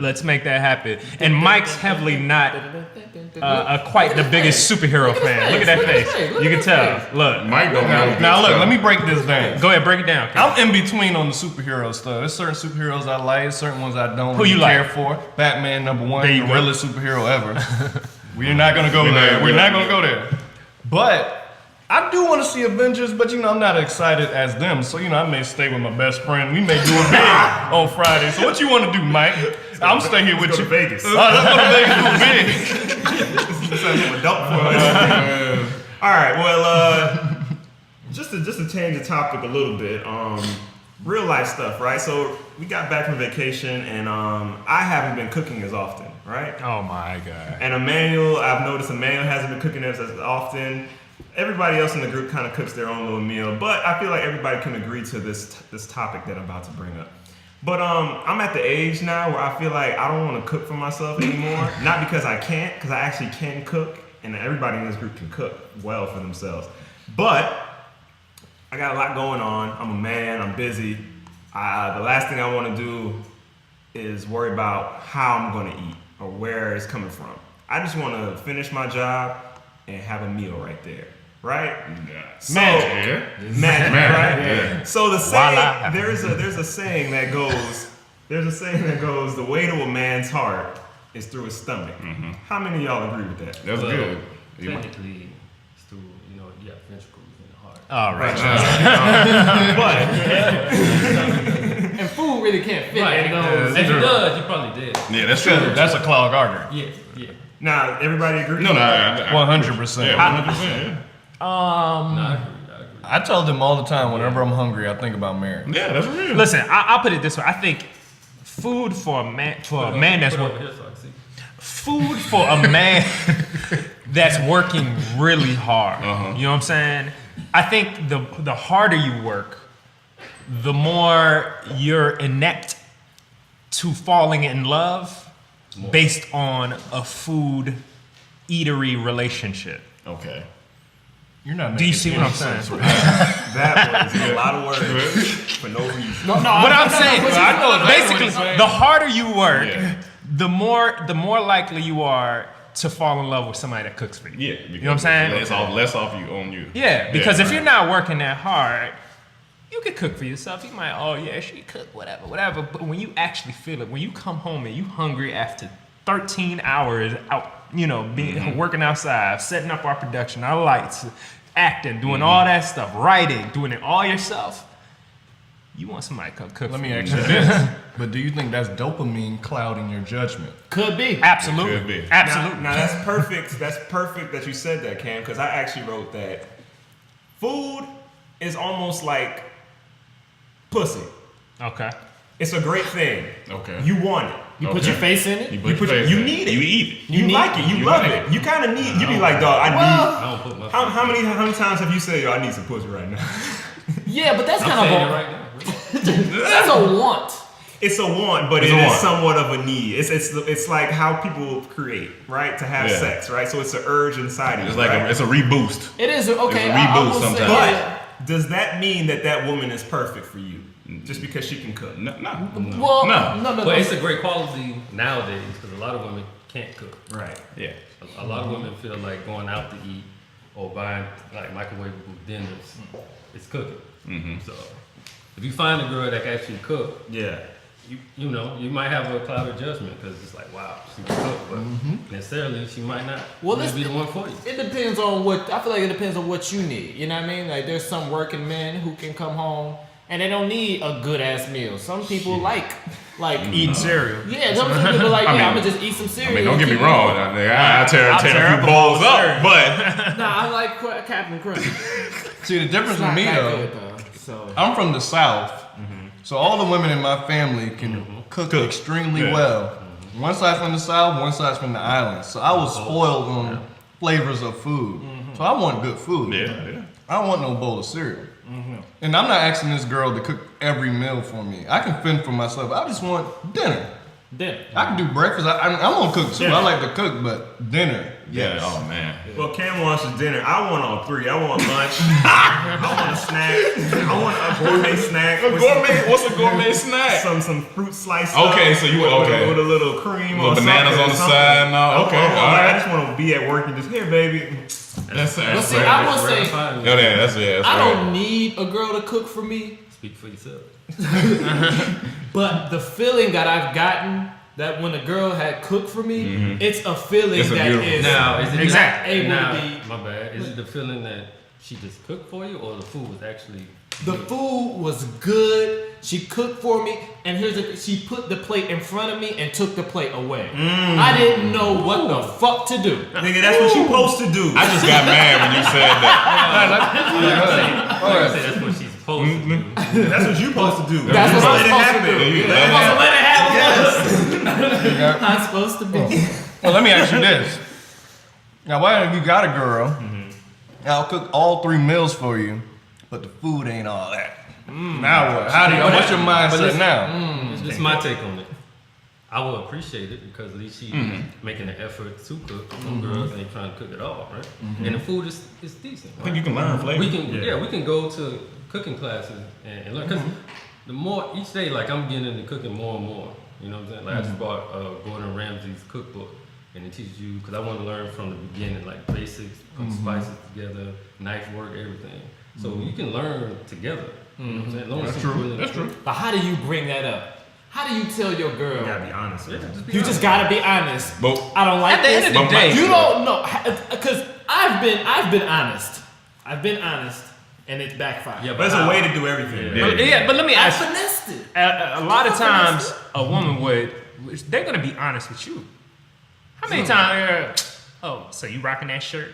Speaker 6: Let's make that happen. And Mike's heavily not quite the biggest superhero fan. Look at that face. You can tell. Look.
Speaker 4: Mike don't know.
Speaker 5: Now look, let me break this down.
Speaker 6: Go ahead, break it down.
Speaker 5: I'm in between on the superhero stuff. There's certain superheroes I like, certain ones I don't
Speaker 6: Who
Speaker 5: really
Speaker 6: you
Speaker 5: care
Speaker 6: like?
Speaker 5: for. Batman #1,
Speaker 6: There you
Speaker 5: the
Speaker 6: go.
Speaker 5: realest superhero ever. We're not gonna go there. We're not gonna go there. But I do want to see Avengers, but I'm not excited as them. So I may stay with my best friend. We may do a big on Friday. So what you want to do, Mike? I'm stay here with
Speaker 3: Let's
Speaker 5: you.
Speaker 3: go to Vegas.
Speaker 5: Let's go to Vegas do big.
Speaker 3: This sounds like adult for us. All right. Well, just to change the topic a little bit, real life stuff, right? So we got back from vacation, and I haven't been cooking as often, right?
Speaker 6: Oh my God.
Speaker 3: And I've noticed Emmanuel hasn't been cooking as often. Everybody else in the group kind of cooks their own little meal, but I feel like everybody can agree to this topic that I'm about to bring up. But I'm at the age now where I feel like I don't want to cook for myself anymore. Not because I can't, because I actually can cook, and everybody in this group can cook well for themselves. But I got a lot going on. I'm a man. I'm busy. The last thing I want to do is worry about how I'm going to eat or where it's coming from. I just want to finish my job and have a meal right there, right? So, magic, right?
Speaker 4: Yeah.
Speaker 3: So the saying,
Speaker 6: Voila.
Speaker 3: there's a saying that goes, the way to a man's heart is through his stomach. How many of y'all agree with that?
Speaker 4: That's good.
Speaker 8: Technically, it's through, you got ventricles in the heart.
Speaker 6: All right.
Speaker 7: And food really can't fit in those.
Speaker 8: If it does, you probably did.
Speaker 4: Yeah, that's true.
Speaker 5: That's a clogged artery.
Speaker 8: Yeah.
Speaker 3: Now, everybody agree?
Speaker 4: No,
Speaker 5: 100%.
Speaker 4: Yeah, 100%.
Speaker 8: No, I agree.
Speaker 5: I tell them all the time, whenever I'm hungry, I think about marriage.
Speaker 4: Yeah, that's real.
Speaker 6: Listen, I'll put it this way. I think food for a man that's
Speaker 8: Put it
Speaker 6: working.
Speaker 8: over here so I can see.
Speaker 6: Food for a man that's working really hard. You know what I'm saying? I think the harder you work, the more you're inept to falling in love based on a food eatery relationship.
Speaker 4: Okay.
Speaker 5: You're not.
Speaker 6: Do you see what I'm saying?
Speaker 3: That was a lot of words for no reason.
Speaker 6: What I'm saying,
Speaker 5: I know
Speaker 6: basically, the harder you work,
Speaker 4: Yeah.
Speaker 6: the more likely you are to fall in love with somebody that cooks for you.
Speaker 4: Yeah.
Speaker 6: You know what I'm saying?
Speaker 4: Less off you on you.
Speaker 6: Yeah, because if
Speaker 4: right.
Speaker 6: you're not working that hard, you can cook for yourself. You might, oh yeah, she cook, whatever. But when you actually feel it, when you come home and you hungry after 13 hours out, being working outside, setting up our production, our lights, acting, doing all that stuff, writing, doing it all yourself. You want somebody to come cook.
Speaker 5: Let
Speaker 6: for
Speaker 5: me
Speaker 6: you.
Speaker 5: ask you this. But do you think that's dopamine clouding your judgment?
Speaker 7: Could be.
Speaker 6: Absolutely,
Speaker 4: Could be.
Speaker 6: absolutely.
Speaker 3: Now that's perfect. That's perfect that you said that, Cam, because I actually wrote that food is almost like pussy.
Speaker 6: Okay.
Speaker 3: It's a great thing.
Speaker 4: Okay.
Speaker 3: You want it.
Speaker 7: You put your face in it.
Speaker 3: You need it.
Speaker 4: You eat it.
Speaker 3: You like it. You love it. You kind of need. You be like, dog.
Speaker 8: I don't put my
Speaker 3: How many times have you said, yo, I need some pussy right now?
Speaker 7: Yeah, but that's
Speaker 8: I'm
Speaker 7: kind
Speaker 8: saying
Speaker 7: of
Speaker 8: it
Speaker 7: a
Speaker 8: right now.
Speaker 7: that's a want.
Speaker 3: It's a want, but
Speaker 4: It's
Speaker 3: it
Speaker 4: a
Speaker 3: is
Speaker 4: want.
Speaker 3: somewhat of a need. It's like how people create, right? To have
Speaker 4: Yeah.
Speaker 3: sex, right? So it's an urge inside of you.
Speaker 4: It's like
Speaker 3: right?
Speaker 4: it's a reboost.
Speaker 7: It is okay.
Speaker 4: It's a
Speaker 7: I
Speaker 4: reboot
Speaker 7: will say
Speaker 4: sometimes.
Speaker 7: that.
Speaker 3: But does that mean that woman is perfect for you just because she can cook?
Speaker 4: No.
Speaker 7: Well,
Speaker 4: No.
Speaker 7: no.
Speaker 8: But it's a great quality nowadays because a lot of women can't cook.
Speaker 3: Right.
Speaker 4: Yeah.
Speaker 8: A lot of women feel like going out to eat or buying like microwavable dinners is cooking. So if you find a girl that can actually cook,
Speaker 3: Yeah.
Speaker 8: you might have a clouded judgment because it's like, wow, she can cook, but necessarily she might not
Speaker 7: Well,
Speaker 8: really be the one for you.
Speaker 7: It depends on what I feel like. It depends on what you need. You know what I mean? Like there's some working men who can come home and they don't need a good ass meal. Some people like like
Speaker 6: Eating cereal.
Speaker 7: Yeah, some people like,
Speaker 4: I mean,
Speaker 7: I'm gonna just eat some cereal.
Speaker 4: I mean, don't get me
Speaker 7: keep
Speaker 4: wrong.
Speaker 7: going.
Speaker 4: I tear a few bowls up, but
Speaker 7: Nah, I like Captain Crunch.
Speaker 5: See, the difference
Speaker 7: It's
Speaker 5: with
Speaker 7: not
Speaker 5: me
Speaker 7: that
Speaker 5: though,
Speaker 7: good though. So
Speaker 5: I'm from the South, so all the women in my family can cook extremely well. One side's from the South, one side's from the islands. So I was spoiled on flavors of food. So I want good food.
Speaker 4: yeah.
Speaker 5: I don't want no bowl of cereal. And I'm not asking this girl to cook every meal for me. I can fend for myself. I just want dinner.
Speaker 7: dinner.
Speaker 5: I can do breakfast. I'm gonna cook too.
Speaker 3: Yeah.
Speaker 5: I like to cook, but dinner.
Speaker 4: Yeah.
Speaker 5: Yes.
Speaker 4: Oh man.
Speaker 3: Well, Cam wants his dinner. I want all three. I want lunch. I want a snack. I want a gourmet snack. with
Speaker 4: What's a gourmet snack?
Speaker 3: some fruit slices.
Speaker 4: Okay, so you
Speaker 3: with a little cream
Speaker 4: Little
Speaker 3: or
Speaker 4: bananas
Speaker 3: something,
Speaker 4: on the
Speaker 3: something.
Speaker 4: side and all. Okay,
Speaker 3: I
Speaker 4: all right.
Speaker 3: just want to be at work and just here, baby.
Speaker 4: That's
Speaker 7: But see, I will say,
Speaker 4: that's
Speaker 7: I don't need a girl to cook for me,
Speaker 8: Speak for yourself.
Speaker 7: but the feeling that I've gotten that when a girl had cooked for me, it's a feeling
Speaker 4: It's a
Speaker 7: that
Speaker 4: beautiful
Speaker 7: is
Speaker 8: Now, is it
Speaker 7: exactly able
Speaker 8: now,
Speaker 7: to be.
Speaker 8: my bad. Is it the feeling that she just cooked for you, or the food was actually?
Speaker 7: The food was good. She cooked for me, and she put the plate in front of me and took the plate away. I didn't know what the fuck to do.
Speaker 3: Nigga, that's what you supposed to do.
Speaker 4: I just got mad when you said that.
Speaker 8: I say that's what she's supposed to do.
Speaker 3: That's what you supposed to do.
Speaker 7: That's what
Speaker 3: Let
Speaker 7: I'm
Speaker 3: it
Speaker 7: supposed to
Speaker 3: happen.
Speaker 7: do.
Speaker 3: Let it happen.
Speaker 7: Let it happen. I'm supposed to be.
Speaker 5: Well, let me ask you this. Now, why if you got a girl, I'll cook all 3 meals for you, but the food ain't all that. Now what? What's your mindset
Speaker 8: listen,
Speaker 5: now?
Speaker 8: This is my take on it. I will appreciate it because at least she's making an effort to cook. Some girls ain't trying to cook at all, right? And the food is decent.
Speaker 4: I think you can learn flavor.
Speaker 8: We can go to cooking classes and learn. Because the more each day, like I'm getting into cooking more and more. You know what I'm saying? Like I just bought Gordon Ramsay's cookbook, and it teaches you because I want to learn from the beginning, like basics, put spices together, knife work, everything. So you can learn together. You know what I'm saying? As long as you're willing to-
Speaker 7: But how do you bring that up? How do you tell your girl?
Speaker 3: You gotta be honest.
Speaker 8: Yeah,
Speaker 3: Man.
Speaker 8: just be
Speaker 7: You just gotta be honest.
Speaker 4: But
Speaker 7: I don't like
Speaker 6: At the
Speaker 7: this.
Speaker 6: end of the day,
Speaker 7: You don't know because I've been honest. I've been honest, and it's backfired.
Speaker 8: Yeah,
Speaker 3: But there's a way to do everything.
Speaker 6: Yeah, but let me
Speaker 7: I
Speaker 6: ask you.
Speaker 7: finessed it.
Speaker 6: A lot of times, a woman they're gonna be honest with you. How many times? Oh, so you rocking that shirt?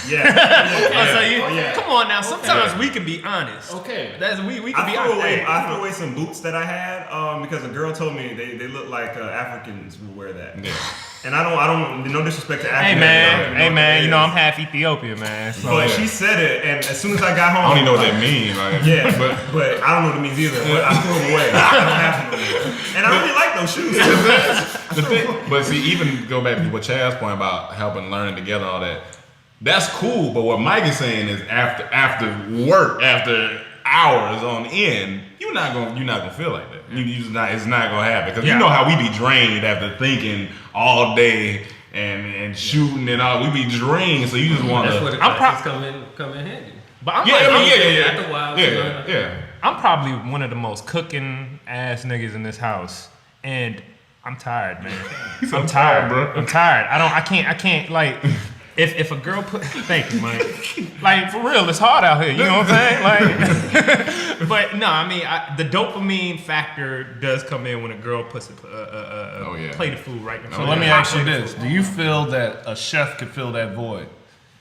Speaker 3: Yeah.
Speaker 6: Come on now. Sometimes we can be honest.
Speaker 7: Okay.
Speaker 6: We can be honest.
Speaker 3: I threw away some boots that I had because a girl told me they look like Africans would wear that.
Speaker 4: yeah.
Speaker 3: And I don't. No disrespect to
Speaker 6: Hey
Speaker 3: Africans.
Speaker 6: man, you know I'm half Ethiopian, man. So
Speaker 3: But she said it, and as soon as I got home,
Speaker 4: I don't even know what that means. Like,
Speaker 3: Yeah, but I don't know what it means either. But I threw them away. I don't have them anymore. And I really like those shoes.
Speaker 4: the thing, but see, even go back to what Chad's point about helping learning together, all that. That's cool, but what Mike is saying is after work, after hours on end, you're not gonna feel like that. It's not gonna happen because you know how we be drained after thinking all day and shooting and all. We be drained, so you just want
Speaker 8: That's where
Speaker 4: to.
Speaker 8: the classes come in handy.
Speaker 6: But I'm
Speaker 8: After a while, you learn how to-
Speaker 4: yeah.
Speaker 6: I'm probably one of the most cooking ass niggas in this house, and I'm tired, man. I'm tired,
Speaker 4: bro.
Speaker 6: I'm tired. I can't like. If a girl put, thank you, Mike. Like for real, it's hard out here. You know what I'm saying? Like, but no, I mean the dopamine factor does come in when a girl puts a plate of food right in front.
Speaker 5: So let me ask you this: do you feel that a chef could fill that void?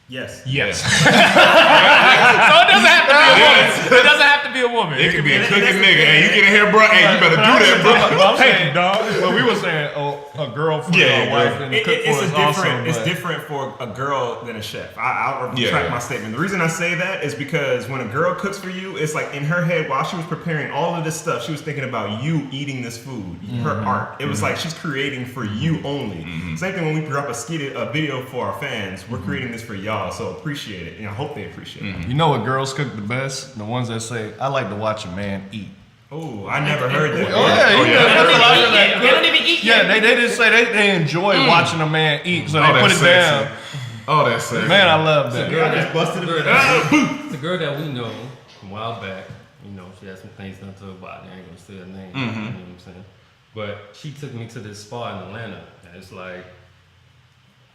Speaker 3: Yes.
Speaker 6: Yes. So it doesn't have to be a woman. It doesn't have to be a woman.
Speaker 4: It could be a cooking nigga. Hey, you get in here, bro. Hey, you better do that, bro.
Speaker 5: Well, I'm saying, dog. Well, we were saying, a girlfriend or a wife and cook for us also.
Speaker 3: It's
Speaker 5: but-
Speaker 3: different for a girl than a chef. I'll
Speaker 4: Yeah.
Speaker 3: retract my statement. The reason I say that is because when a girl cooks for you, it's like in her head while she was preparing all of this stuff, she was thinking about you eating this food, her art. It was like she's creating for you only. Same thing when we drop a video for our fans. We're creating this for y'all, so appreciate it, and I hope they appreciate it.
Speaker 5: You know what girls cook the best? The ones that say, "I like to watch a man eat."
Speaker 3: Oh, I never heard that.
Speaker 5: Oh yeah,
Speaker 6: They don't even eat
Speaker 5: yeah. They just say they enjoy watching a man eat, so they put it
Speaker 4: that's
Speaker 5: down.
Speaker 4: sexy. Oh, that's sexy.
Speaker 5: Man, I love that.
Speaker 3: I just busted it.
Speaker 8: It's a girl that we know from a while back. You know, she had some things done to her body. I ain't gonna say her name. You know what I'm saying? But she took me to this spa in Atlanta, and it's like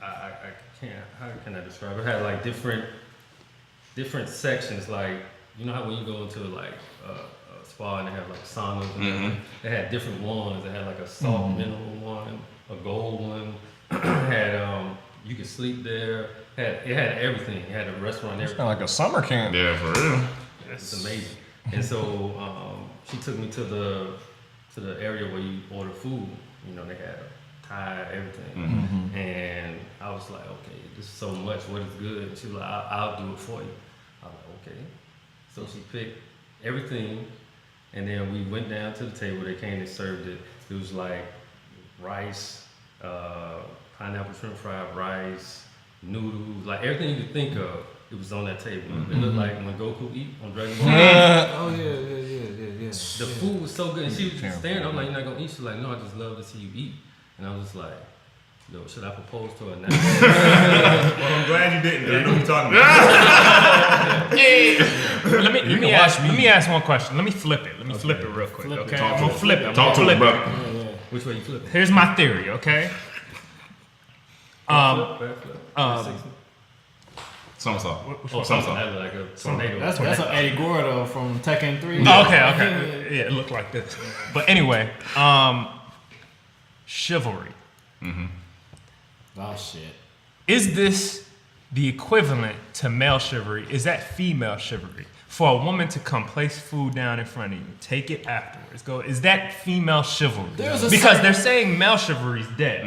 Speaker 8: I can't. How can I describe it? It had like different sections. Like you know how when you go into like spa and they have like saunas and everything. They had different ones. They had like a salt mineral one, a gold one. Had you could sleep there. It had everything. It had a restaurant.
Speaker 5: It's kind of like a summer camp.
Speaker 4: Yeah, for real.
Speaker 8: It's amazing. And so she took me to the area where you order food. You know, they had Thai, everything. And I was like, okay, this is so much. What is good? And she was like, I'll do it for you. I was like, okay. So she picked everything, and then we went down to the table. They came and served it. It was like rice, pineapple shrimp fried rice, noodles, like everything you could think of. It was on that table. It looked like when Goku eat on Dragon Ball.
Speaker 7: Oh yeah.
Speaker 8: The food was so good. And she was just staring. I'm like, you're not gonna eat? She's like, no, I just love to see you eat. And I was just like, yo, should I propose to her now?
Speaker 3: Well, I'm glad you didn't. 'Cause I know what you're talking about.
Speaker 6: Let me ask one question. Let me flip it. Let me flip it real quick. Okay, I'm gonna flip it.
Speaker 4: Talk to us, brother.
Speaker 8: Which way you flip it?
Speaker 6: Here's my theory. Okay.
Speaker 8: Back flip.
Speaker 4: Somersault.
Speaker 8: Something like a tornado.
Speaker 7: That's an Eddie Gordo from Tekken 3.
Speaker 6: Oh, okay. Yeah, it looked like this. But anyway, chivalry.
Speaker 7: Oh shit.
Speaker 6: Is this the equivalent to male chivalry? Is that female chivalry? For a woman to come place food down in front of you, take it afterwards, go. Is that female chivalry? Because they're saying male chivalry is dead,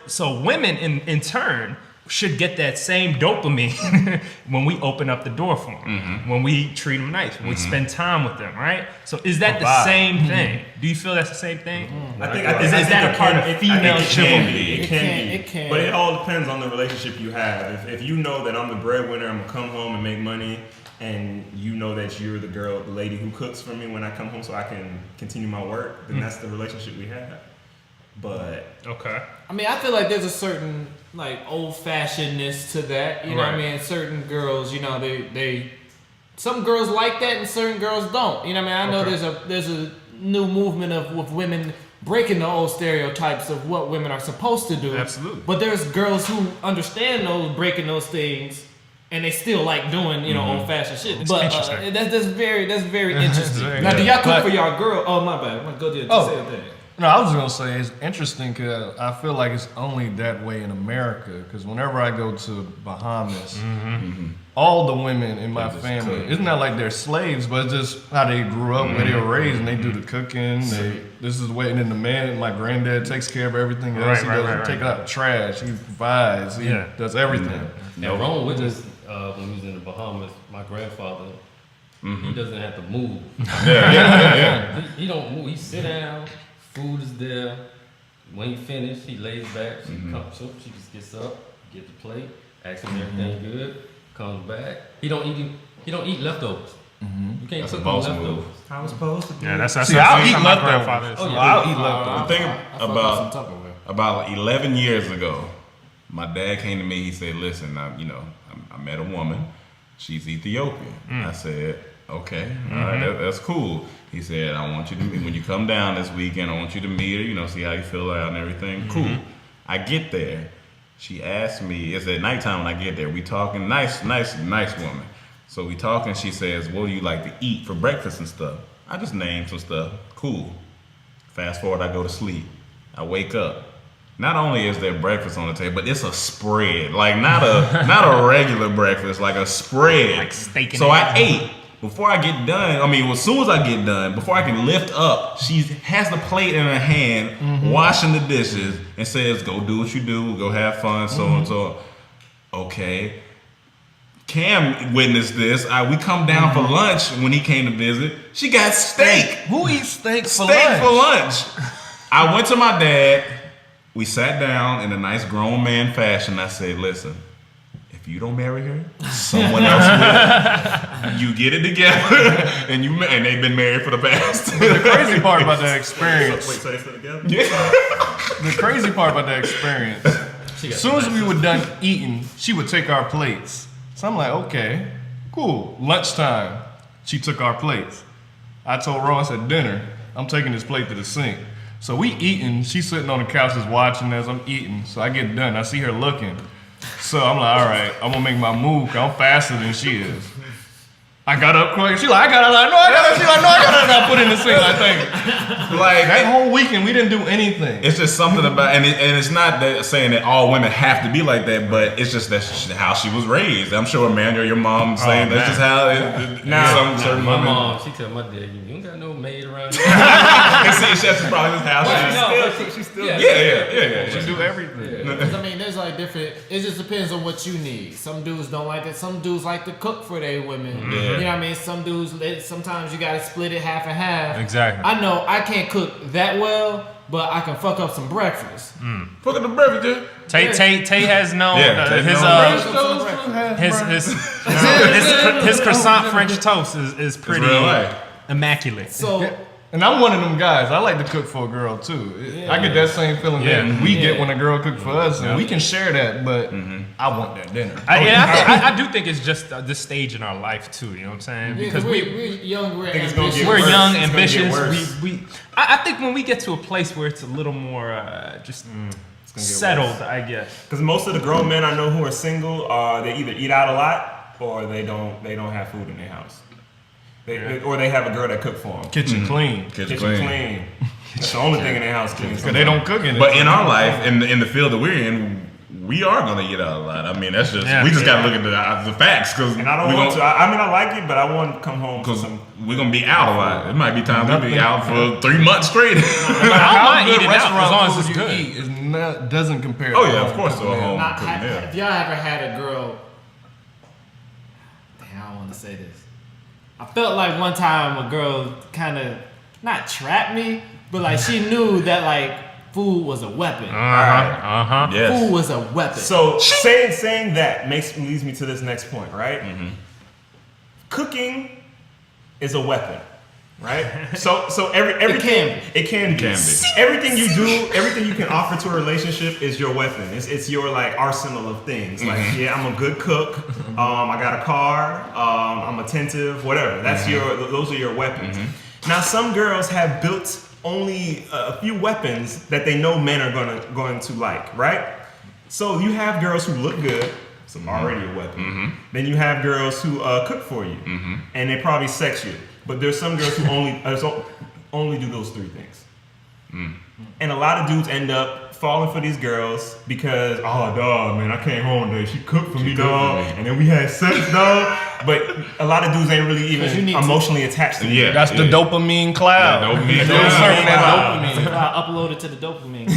Speaker 6: so women in turn should get that same dopamine when we open up the door for them, when we treat them nice, when we spend time with them, right? So is that the same thing? Do you feel that's the same thing?
Speaker 3: I think
Speaker 6: Is that a part of female chivalry?
Speaker 3: It can be.
Speaker 7: It can.
Speaker 3: But it all depends on the relationship you have. If you know that I'm the breadwinner, I'm gonna come home and make money, and you know that you're the lady who cooks for me when I come home so I can continue my work, then that's the relationship we have. But
Speaker 6: Okay.
Speaker 7: I mean, I feel like there's a certain like old-fashionedness to that. You know what I mean? Certain girls, you know, they some girls like that and certain girls don't. You know what I mean? I know there's a new movement of women breaking the old stereotypes of what women are supposed to do.
Speaker 6: Absolutely.
Speaker 7: But there's girls who understand breaking those things, and they still like doing, you know, old-fashioned shit. But that's very interesting. Now, do y'all cook for y'all girl? Oh, my bad. I'm gonna go to the same thing.
Speaker 5: No, I was gonna say it's interesting because I feel like it's only that way in America. Because whenever I go to Bahamas, all the women in my family, it's not like they're slaves, but it's just how they grew up, where they were raised, and they do the cooking. This is waiting in the man. My granddad takes care of everything else. He doesn't take out trash. He provides. He does everything.
Speaker 8: Now, wrong with this when he was in the Bahamas, my grandfather, he doesn't have to move. He don't move. He sit down. Food is there. When he finished, he lays back. She just gets up, get the plate, asks him everything good, comes back. He don't eat leftovers. You can't cook on leftovers.
Speaker 3: how it's supposed to be.
Speaker 6: Yeah, that's
Speaker 5: I'll eat
Speaker 6: my
Speaker 5: leftovers.
Speaker 6: grandfather is.
Speaker 5: I'll eat leftovers.
Speaker 4: The thing about 11 years ago, my dad came to me. He said, "Listen, I met a woman. She's Ethiopian." I said, "Okay, all right, that's cool." He said, "I want you to when you come down this weekend, I want you to meet her. See how you feel out and everything." Cool. I get there. She asked me. It's at nighttime when I get there. We talking. Nice woman. So we talking. She says, "What do you like to eat for breakfast and stuff?" I just named some stuff. Cool. Fast forward, I go to sleep. I wake up. Not only is there breakfast on the table, but it's a spread. Like not a regular breakfast, like a spread.
Speaker 6: Like steak and
Speaker 4: so I
Speaker 6: eggs.
Speaker 4: ate. Before I get done, as soon as I get done, before I can lift up, she has the plate in her hand, washing the dishes, and says, "Go do what you do, go have fun, so and so." Okay. Cam witnessed this. We come down for lunch when he came to visit. She got steak.
Speaker 5: Who eats steak for
Speaker 4: Steak
Speaker 5: lunch?
Speaker 4: for lunch. I went to my dad. We sat down in a nice grown man fashion. I said, "Listen, if you don't marry her, someone else will. You get it together, and they've been married for the past."
Speaker 5: The crazy part about that experience.
Speaker 3: Wait, so they still together?
Speaker 5: The crazy part about that experience. As soon as we were done eating, she would take our plates. So I'm like, okay, cool. Lunchtime, she took our plates. I told Ross at dinner, I'm taking this plate to the sink. So we eating, she's sitting on the couch just watching as I'm eating. So I get done, I see her looking. So I'm like, all right, I'm gonna make my move, 'cause I'm faster than she is. I got up quick. She like, I got it. No, I got it. She like, no, I got it. And I put it in the sink. I think
Speaker 4: Like
Speaker 5: that whole weekend we didn't do anything.
Speaker 4: it's just something about, and it's not that saying that all women have to be like that, but it's just that's how she was raised. I'm sure Emmanuel, your mom, saying that's just how certain
Speaker 8: My
Speaker 4: women.
Speaker 8: mom, she tell my dad, you don't got no maid around here.
Speaker 4: And see, that's probably just how
Speaker 3: She's still
Speaker 4: yeah.
Speaker 5: She do everything.
Speaker 7: Because I mean, there's like different. It just depends on what you need. Some dudes don't like that. Some dudes like to cook for their women.
Speaker 4: Yeah.
Speaker 7: You know what I mean? Some dudes. Sometimes you gotta split it half and half.
Speaker 6: Exactly.
Speaker 7: I know I can't cook that well, but I can fuck up some breakfast.
Speaker 4: Fuck at the breakfast, dude.
Speaker 6: Tay has known
Speaker 4: Tay
Speaker 6: his croissant French toast is pretty
Speaker 4: real life.
Speaker 6: immaculate.
Speaker 7: So
Speaker 5: And I'm one of them guys. I like to cook for a girl too. I get that same feeling that we get when a girl cooks for us, and we can share that. But I want that dinner.
Speaker 6: I do think it's just this stage in our life too. You know what I'm saying? Because
Speaker 7: we're young, we're
Speaker 3: it's gonna
Speaker 7: ambitious.
Speaker 3: get
Speaker 6: we're
Speaker 3: worse.
Speaker 6: young,
Speaker 3: It's gonna get
Speaker 6: ambitious.
Speaker 3: worse.
Speaker 6: I think when we get to a place where it's a little more just settled, I guess.
Speaker 3: Because most of the grown men I know who are single, they either eat out a lot or they don't have food in their house. Or they have a girl that cook for them.
Speaker 5: Kitchen clean.
Speaker 3: Kitchen clean. That's the only thing in their house clean.
Speaker 5: Because they don't cook in it.
Speaker 4: But in our life, in the field that we're in, we are gonna eat out a lot. I mean, that's just we just gotta look at the facts because
Speaker 3: And I don't want to. I mean, I like it, but I want to come home
Speaker 4: because
Speaker 3: some.
Speaker 4: we're gonna be out a lot. It might be time to be out for 3 months straight.
Speaker 6: I don't mind eating out as long as it's
Speaker 5: food
Speaker 6: good.
Speaker 5: you eat is not, doesn't compare.
Speaker 4: Oh
Speaker 5: to
Speaker 4: yeah,
Speaker 5: home
Speaker 4: of course, to a
Speaker 5: cooked meal.
Speaker 4: home
Speaker 7: Not-
Speaker 4: cooked meal.
Speaker 7: Have y'all ever had a girl? Damn, I don't want to say this. I felt like one time a girl kind of not trapped me, but like she knew that like food was a weapon.
Speaker 4: Yes.
Speaker 7: Food was a weapon.
Speaker 3: So saying that leads me to this next point, right? Cooking is a weapon, right? So everything it can be. Everything you do, everything you can offer to a relationship is your weapon. It's your like arsenal of things. Like I'm a good cook. I got a car. I'm attentive. Whatever. That's those are your weapons. Now some girls have built only a few weapons that they know men are going to like, right? So you have girls who look good. It's already a weapon. Then you have girls who cook for you, and they probably sex you. But there's some girls who only do those three things. And a lot of dudes end up falling for these girls because, oh, dog, man, I came home today. She cooked for me, dog. And then we had sex, dog. But a lot of dudes ain't really even emotionally attached to you.
Speaker 4: Yeah,
Speaker 5: That's the dopamine cloud.
Speaker 4: Dopamine
Speaker 5: They're
Speaker 4: cloud.
Speaker 5: serving that dopamine.
Speaker 7: I uploaded to the dopamine.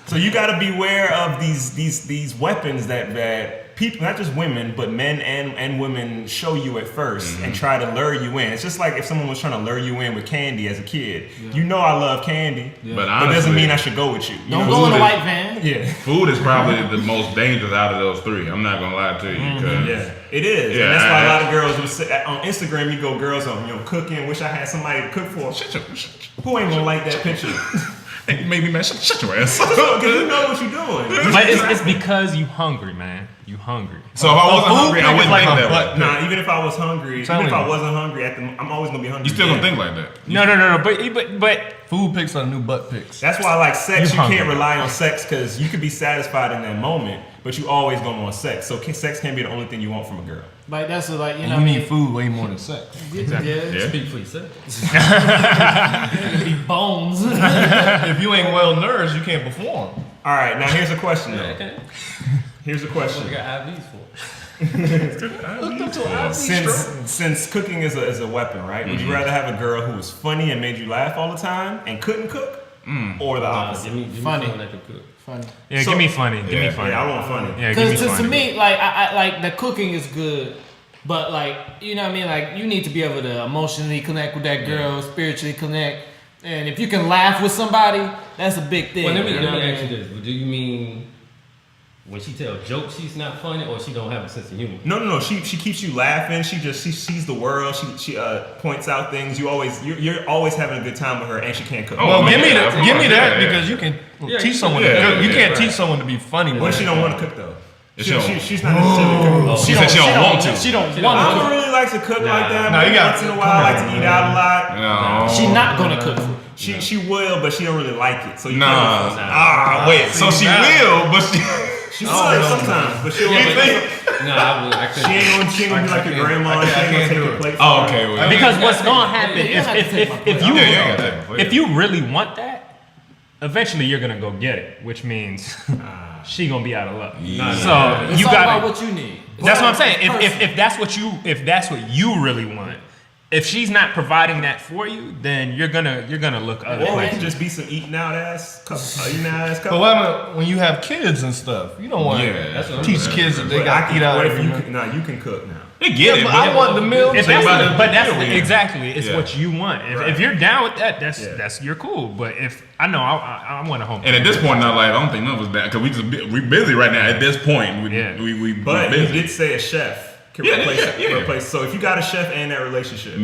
Speaker 3: So you got to beware of these weapons that people, not just women, but men and women show you at first and try to lure you in. It's just like if someone was trying to lure you in with candy as a kid. You know I love candy,
Speaker 4: But
Speaker 3: but it doesn't
Speaker 4: honestly,
Speaker 3: mean I should go with you.
Speaker 7: Don't
Speaker 3: know?
Speaker 7: go in a white van.
Speaker 3: Yeah.
Speaker 4: food is probably the most dangerous out of those three. I'm not gonna lie to you. 'Cause
Speaker 3: Yeah, it is.
Speaker 4: Yeah,
Speaker 3: and that's why a lot of girls will say, on Instagram, you go girls on, cooking, wish I had somebody to cook for. Who ain't gonna like that picture?
Speaker 4: Hey, maybe man, shut your ass.
Speaker 3: Because you know what you're doing.
Speaker 6: But it's because you hungry, man. You hungry.
Speaker 4: So if I wasn't hungry, I wouldn't
Speaker 5: like
Speaker 4: think
Speaker 5: a
Speaker 4: that
Speaker 5: butt
Speaker 4: way.
Speaker 3: Nah, even if I was hungry, even if
Speaker 5: you.
Speaker 3: I wasn't hungry, I'm always gonna be hungry.
Speaker 4: You still
Speaker 3: again.
Speaker 4: gonna think like that.
Speaker 6: No. But
Speaker 5: Food pics are the new butt pics.
Speaker 3: That's why, like sex,
Speaker 6: You
Speaker 3: you can't
Speaker 6: hungry.
Speaker 3: rely on sex because you could be satisfied in that moment, but you always gonna want sex. So sex can't be the only thing you want from a girl.
Speaker 7: Like that's what, like, you know
Speaker 5: You
Speaker 7: what I
Speaker 5: need
Speaker 7: mean?
Speaker 5: food way more than sex.
Speaker 3: Yeah.
Speaker 8: Speak for yourself.
Speaker 7: Be bones.
Speaker 5: If you ain't well nourished, you can't perform.
Speaker 3: All right, now here's a question though.
Speaker 8: Okay.
Speaker 3: Here's a
Speaker 8: What
Speaker 3: question.
Speaker 8: we got IVs for?
Speaker 3: Since cooking is a weapon, right? Would you rather have a girl who was funny and made you laugh all the time and couldn't cook, or the opposite?
Speaker 8: Give me
Speaker 7: Funny.
Speaker 8: someone that can cook.
Speaker 7: Funny.
Speaker 6: yeah,
Speaker 3: So-
Speaker 6: give me funny. Give me
Speaker 4: Yeah,
Speaker 6: funny.
Speaker 3: Yeah, I want funny.
Speaker 6: Yeah, give me
Speaker 7: Because to
Speaker 6: funny.
Speaker 7: me, like I like the cooking is good, but like, you know what I mean? Like you need to be able to emotionally connect with that girl, spiritually connect, and if you can laugh with somebody, that's a big thing.
Speaker 8: Well, let me
Speaker 7: you know what I
Speaker 8: ask you
Speaker 7: mean?
Speaker 8: this. Do you mean when she tell jokes she's not funny, or she don't have a sense of humor?
Speaker 3: No. She keeps you laughing. She sees the world. She points out things. You're always having a good time with her, and she can't cook.
Speaker 4: Oh,
Speaker 5: Well,
Speaker 4: man,
Speaker 5: give me
Speaker 4: yeah, of
Speaker 5: that. Give me
Speaker 4: course,
Speaker 5: that
Speaker 4: yeah,
Speaker 5: because you can teach someone
Speaker 4: yeah,
Speaker 5: to cook. You
Speaker 4: yeah,
Speaker 5: can't
Speaker 4: right.
Speaker 5: teach someone to be funny.
Speaker 3: What if she don't want to cook though?
Speaker 4: She don't-
Speaker 3: She's not necessarily cooking.
Speaker 4: She said she don't want to.
Speaker 7: She don't
Speaker 3: I
Speaker 7: want
Speaker 3: don't
Speaker 7: to.
Speaker 3: really like to cook like that.
Speaker 5: No,
Speaker 3: but
Speaker 5: you got-
Speaker 3: once in a while, I like to eat out a lot.
Speaker 4: No.
Speaker 7: She not gonna cook.
Speaker 3: She will, but she don't really like it. So you
Speaker 4: Nah.
Speaker 3: can't.
Speaker 4: Wait. So she
Speaker 5: now.
Speaker 4: will, but she.
Speaker 3: She would sometimes, but she don't.
Speaker 8: No, I would. I couldn't.
Speaker 3: She ain't gonna be like your grandma. She ain't gonna take your plate.
Speaker 4: Oh, okay. Well,
Speaker 6: Because what's gonna happen if you really want that, eventually you're gonna go get it, which means she gonna be out of luck.
Speaker 4: Yeah.
Speaker 6: So
Speaker 7: It's
Speaker 6: you
Speaker 7: all
Speaker 6: got
Speaker 7: about what you need.
Speaker 6: That's what I'm saying. If that's what you really want, if she's not providing that for you, then you're gonna look other
Speaker 3: Or it can
Speaker 6: places.
Speaker 3: just be some eating out ass
Speaker 5: But
Speaker 3: couple.
Speaker 5: when you have kids and stuff, you don't want
Speaker 4: Yeah.
Speaker 5: to teach kids that they
Speaker 3: But
Speaker 5: got to eat out
Speaker 3: what if
Speaker 5: every
Speaker 3: you
Speaker 5: night.
Speaker 3: can? Nah, you can cook now.
Speaker 4: They get it.
Speaker 5: But I want the meal.
Speaker 6: If
Speaker 4: Think
Speaker 6: that's
Speaker 4: about
Speaker 6: but
Speaker 4: the
Speaker 6: that's
Speaker 4: deal, yeah.
Speaker 6: exactly it's
Speaker 4: Yeah.
Speaker 6: what you want. If you're down with that, that's you're cool. But if I know I want a home.
Speaker 4: And at this point, not like I don't think none of us that because we busy right now. At this point, we
Speaker 3: But
Speaker 4: busy.
Speaker 3: you did say a chef can
Speaker 4: Yeah,
Speaker 3: replace
Speaker 4: yeah.
Speaker 3: replace. So if you got a chef and that relationship,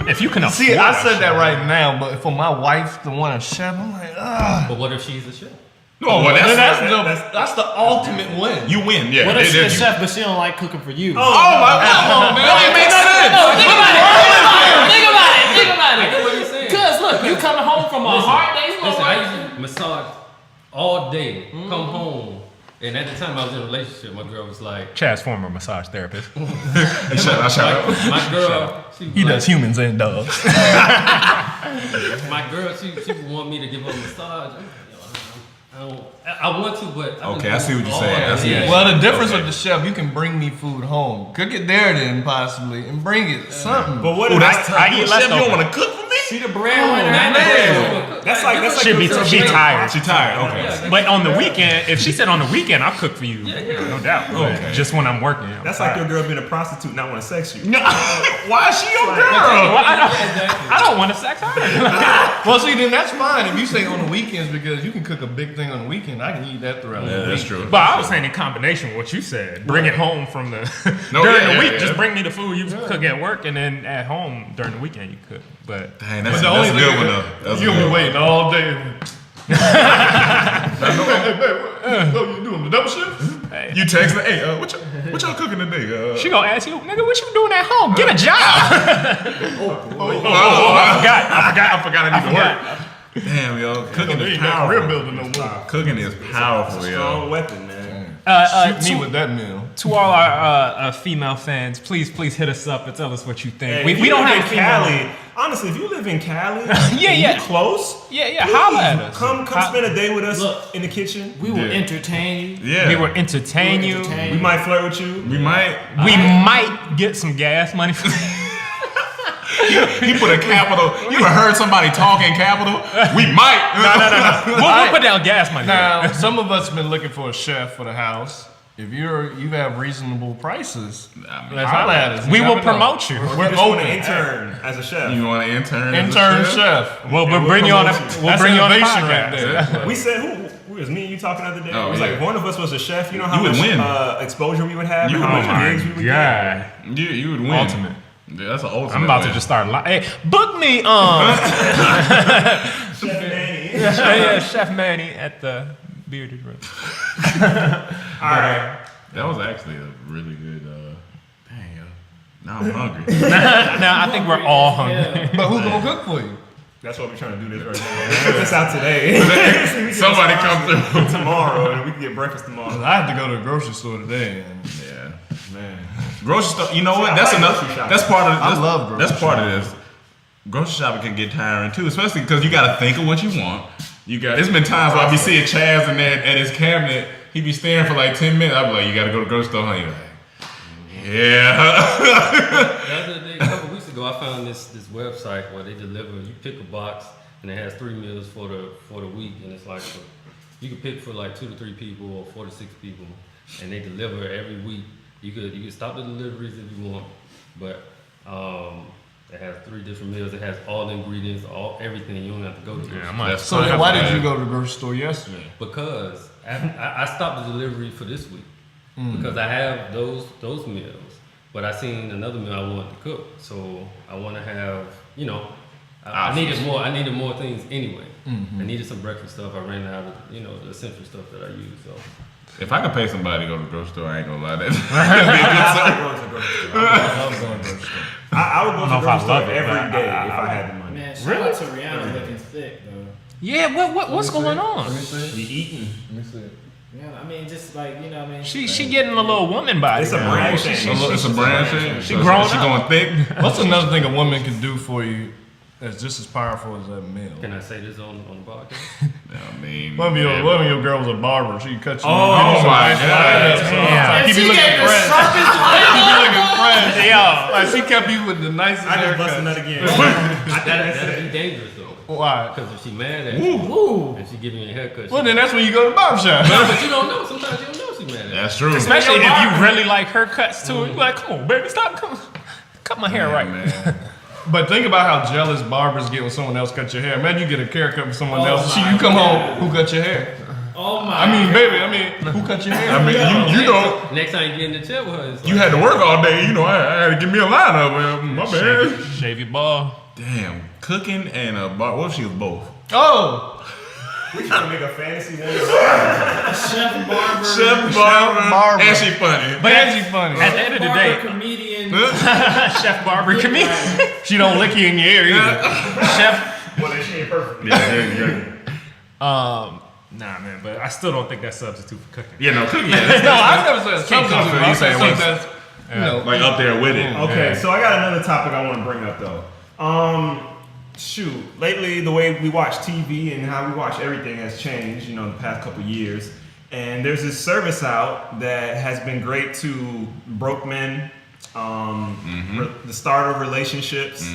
Speaker 6: if you can afford
Speaker 5: See, I
Speaker 6: a
Speaker 5: said that
Speaker 6: chef.
Speaker 5: right now, but for my wife to want a chef, I'm like,
Speaker 8: But what if she's a chef?
Speaker 4: Oh, well,
Speaker 5: that's the ultimate win.
Speaker 4: you win. Yeah.
Speaker 7: What if she's a
Speaker 4: you-
Speaker 7: chef but she don't like cooking for you?
Speaker 4: Oh my God, man! It makes sense.
Speaker 7: Think about
Speaker 8: I
Speaker 7: it.
Speaker 8: get what you're saying.
Speaker 7: Cause look, you coming home from a hard day's
Speaker 8: Listen, I
Speaker 7: work.
Speaker 8: used to massage all day, come home. And at the time I was in a relationship, my girl was like,
Speaker 6: Chad's former massage therapist.
Speaker 4: I shut up.
Speaker 8: my girl, she was
Speaker 5: He
Speaker 8: like,
Speaker 5: does humans and dogs.
Speaker 8: my girl, she would want me to give her a massage. I want to, but
Speaker 4: Okay, I see what you're saying. I see what you're
Speaker 5: Well, the difference with the chef, you can bring me food home, cook it there then possibly, and bring it something.
Speaker 3: but what
Speaker 4: Oh,
Speaker 3: if
Speaker 4: that's tough.
Speaker 6: I eat
Speaker 4: Chef, you
Speaker 6: leftovers.
Speaker 4: don't want to cook for me?
Speaker 7: See the breadwinner.
Speaker 3: that's like
Speaker 6: She tired.
Speaker 4: She tired. Okay.
Speaker 6: But on the weekend, if she said on the weekend, I'll cook for you, no doubt. But
Speaker 4: Okay.
Speaker 6: just when I'm working. I'm
Speaker 3: That's like
Speaker 6: tired.
Speaker 3: your girl being a prostitute, not want to sex you.
Speaker 4: No, why is she your girl?
Speaker 6: Well, I don't want to sex her.
Speaker 5: Well, see, then that's fine if you say on the weekends because you can cook a big thing on the weekend. I can eat that throughout the week.
Speaker 4: That's true.
Speaker 6: But I was saying in combination with what you said. Bring it home from the
Speaker 4: No,
Speaker 6: during
Speaker 4: yeah,
Speaker 6: the week.
Speaker 4: yeah,
Speaker 6: Just
Speaker 4: yeah.
Speaker 6: bring me the food you cook at work, and then at home during the weekend you cook. But
Speaker 4: Dang,
Speaker 5: But
Speaker 4: that's
Speaker 5: the
Speaker 4: a
Speaker 5: only
Speaker 4: good
Speaker 5: thing
Speaker 4: one though. That's
Speaker 5: you'll
Speaker 4: good.
Speaker 5: be waiting all day. What you doing? The double shift?
Speaker 4: You text her, hey, what y'all cooking today?
Speaker 6: she gonna ask you, nigga, what you doing at home? Get a job. I forgot I need to work.
Speaker 4: Damn, yo, cooking
Speaker 5: They
Speaker 4: is
Speaker 5: ain't got career
Speaker 4: powerful.
Speaker 5: building no more.
Speaker 4: Cooking is powerful,
Speaker 3: Strong
Speaker 4: yo.
Speaker 3: weapon, man.
Speaker 5: Shoot me with that meal.
Speaker 6: To all our female fans, please hit us up and tell us what you think.
Speaker 3: Hey,
Speaker 6: we
Speaker 3: if you
Speaker 6: don't
Speaker 3: live
Speaker 6: have
Speaker 3: in
Speaker 6: female.
Speaker 3: Cali. Honestly, if you live in Cali,
Speaker 6: Yeah,
Speaker 3: and
Speaker 6: yeah.
Speaker 3: you close.
Speaker 6: Yeah,
Speaker 3: please,
Speaker 6: holla at us.
Speaker 3: Come spend a day with us
Speaker 7: Look.
Speaker 3: in the kitchen.
Speaker 7: We will
Speaker 4: Yeah.
Speaker 7: entertain you.
Speaker 4: Yeah.
Speaker 6: We will entertain you.
Speaker 3: We might flirt with you.
Speaker 4: We might.
Speaker 6: We might get some gas money.
Speaker 4: He put a capital. You ever heard somebody talk in capital? We might.
Speaker 6: No. We'll put down gas money.
Speaker 5: Now, some of us have been looking for a chef for the house. If you have reasonable prices, let's holla at us.
Speaker 6: We
Speaker 5: You
Speaker 6: will
Speaker 5: never know.
Speaker 6: promote you.
Speaker 3: We're
Speaker 5: We're
Speaker 3: just want to
Speaker 5: open.
Speaker 3: intern as a chef.
Speaker 4: You want to intern? as a
Speaker 5: Intern
Speaker 4: chef?
Speaker 5: chef.
Speaker 6: We'll
Speaker 3: we'll
Speaker 6: bring you on.
Speaker 3: promote you.
Speaker 6: We'll
Speaker 5: That's
Speaker 6: bring you on the
Speaker 5: innovation
Speaker 6: podcast.
Speaker 5: right there.
Speaker 3: We said who was me and you talking the other day?
Speaker 4: Oh,
Speaker 3: it was
Speaker 4: yeah.
Speaker 3: like if one of us was a chef. You know how
Speaker 4: You would
Speaker 3: much
Speaker 4: win.
Speaker 3: exposure we would have,
Speaker 4: You
Speaker 3: and how
Speaker 4: would
Speaker 3: much
Speaker 4: win.
Speaker 3: gigs we would
Speaker 6: God.
Speaker 4: You would win.
Speaker 6: Ultimate.
Speaker 4: Yeah, that's an ultimate.
Speaker 6: I'm about to
Speaker 4: win.
Speaker 6: just start. Hey, book me.
Speaker 3: get. Chef Manny.
Speaker 6: Yeah, Chef Manny at the Bearded Room.
Speaker 3: All right.
Speaker 4: That was actually a really good. Dang, yo. Now I'm hungry.
Speaker 6: Now I think we're all hungry.
Speaker 5: But who's gonna cook for you?
Speaker 3: That's why we're trying to do this right now. Let's get this out today.
Speaker 4: Somebody come through.
Speaker 3: tomorrow, and we can get breakfast tomorrow.
Speaker 5: I had to go to the grocery store today. And
Speaker 4: Yeah.
Speaker 3: Man.
Speaker 4: Grocery store. You know what?
Speaker 3: I
Speaker 4: That's
Speaker 3: like
Speaker 4: another.
Speaker 3: grocery shopping.
Speaker 4: That's part of.
Speaker 5: I love grocery
Speaker 4: That's part of this. Grocery shopping can get tiring too, especially because you got to think of what you want. You got. It's been times where I be seeing Chaz in there at his cabinet. He be staring for like 10 minutes. I be like, you got to go to the grocery store, honey. Yeah.
Speaker 8: The other day, a couple weeks ago, I found this website where they deliver. You pick a box, and it has 3 meals for the week, and it's like you can pick for like 2 to 3 people or 4 to 6 people, and they deliver every week. You could stop the deliveries if you want, but it has 3 different meals. It has all the ingredients, everything. You don't have to go to the grocery store.
Speaker 4: That's
Speaker 5: so then why did you go to the grocery store yesterday?
Speaker 8: Because I stopped the delivery for this week because I have those meals, but I seen another meal I wanted to cook, so I want to have I needed more things anyway. I needed some breakfast stuff. I ran out of the essential stuff that I use. So
Speaker 4: If I could pay somebody to go to the grocery store, I ain't gonna lie. That'd
Speaker 3: I would go to the grocery store.
Speaker 5: I love going to the grocery store.
Speaker 3: I would go to the
Speaker 6: I
Speaker 3: grocery store
Speaker 6: love it,
Speaker 3: every
Speaker 6: but
Speaker 3: day
Speaker 6: I-
Speaker 3: if I had the money.
Speaker 7: Man, shout out to Rihanna looking thick though.
Speaker 6: Yeah, what's going on?
Speaker 3: You eating?
Speaker 5: Let me see it.
Speaker 7: Yeah, I mean, just like, you know what I mean?
Speaker 6: She getting a little woman body.
Speaker 3: It's a
Speaker 6: now.
Speaker 3: brand
Speaker 6: She-
Speaker 3: change.
Speaker 6: she-
Speaker 4: It's a brand change.
Speaker 6: She grown
Speaker 4: She
Speaker 6: up.
Speaker 4: going thick.
Speaker 5: What's another thing a woman can do for you that's just as powerful as that male?
Speaker 8: Can I say this on the podcast?
Speaker 4: I mean,
Speaker 5: One of
Speaker 4: yeah.
Speaker 5: your girl was a barber. She cut you.
Speaker 4: Oh,
Speaker 5: give you some
Speaker 4: my
Speaker 5: nice
Speaker 4: God.
Speaker 5: lines.
Speaker 6: Damn.
Speaker 5: Keep you looking fresh. Keep you looking fresh.
Speaker 6: Yo,
Speaker 5: Like she kept you with the nicest
Speaker 3: I just busted
Speaker 5: haircut.
Speaker 3: nut again.
Speaker 8: That'd be dangerous though.
Speaker 5: Why?
Speaker 8: Because if she mad at you and she giving you a haircut,
Speaker 5: Well, then that's when you go to the barber shop.
Speaker 8: but you don't know. Sometimes you don't know she mad at you.
Speaker 4: That's true.
Speaker 6: especially if you really like her cuts too. You like, come on, baby, stop, cut my hair right.
Speaker 4: man.
Speaker 5: But think about how jealous barbers get when someone else cuts your hair. Imagine you get a haircut from someone else.
Speaker 7: my
Speaker 5: You come
Speaker 7: God.
Speaker 5: home, who cut your hair?
Speaker 7: Oh my.
Speaker 5: I mean, baby, who cut your hair?
Speaker 4: I mean, you know,
Speaker 8: Next time you get in the chair with her, it's
Speaker 4: you
Speaker 8: like,
Speaker 4: had to work all day. You know, I had to give me a lineup. My bad.
Speaker 6: Shave your ball.
Speaker 4: Damn, cooking and a bar. What if she was both?
Speaker 5: Oh,
Speaker 3: We trying to make a fantasy one.
Speaker 7: Chef barber.
Speaker 4: Chef
Speaker 5: barber.
Speaker 4: barber, and she funny.
Speaker 5: but Angie funny.
Speaker 6: At the end of the
Speaker 7: barber,
Speaker 6: day,
Speaker 7: comedian.
Speaker 6: chef barber comedian.
Speaker 5: She don't lick you in your ear either.
Speaker 6: Chef.
Speaker 3: Well, then she ain't perfect.
Speaker 4: Yeah.
Speaker 6: Nah, man, but I still don't think that's substitute for cooking.
Speaker 4: Yeah, no, cooking. Yeah,
Speaker 5: No, I've never said
Speaker 4: Can't come
Speaker 5: something.
Speaker 4: for you
Speaker 5: I said
Speaker 4: saying
Speaker 5: something that's, you know,
Speaker 4: like up there with it.
Speaker 3: Okay, so I got another topic I want to bring up though. Shoot, lately the way we watch TV and how we watch everything has changed, you know, in the past couple years. And there's this service out that has been great to broke men, the start of relationships.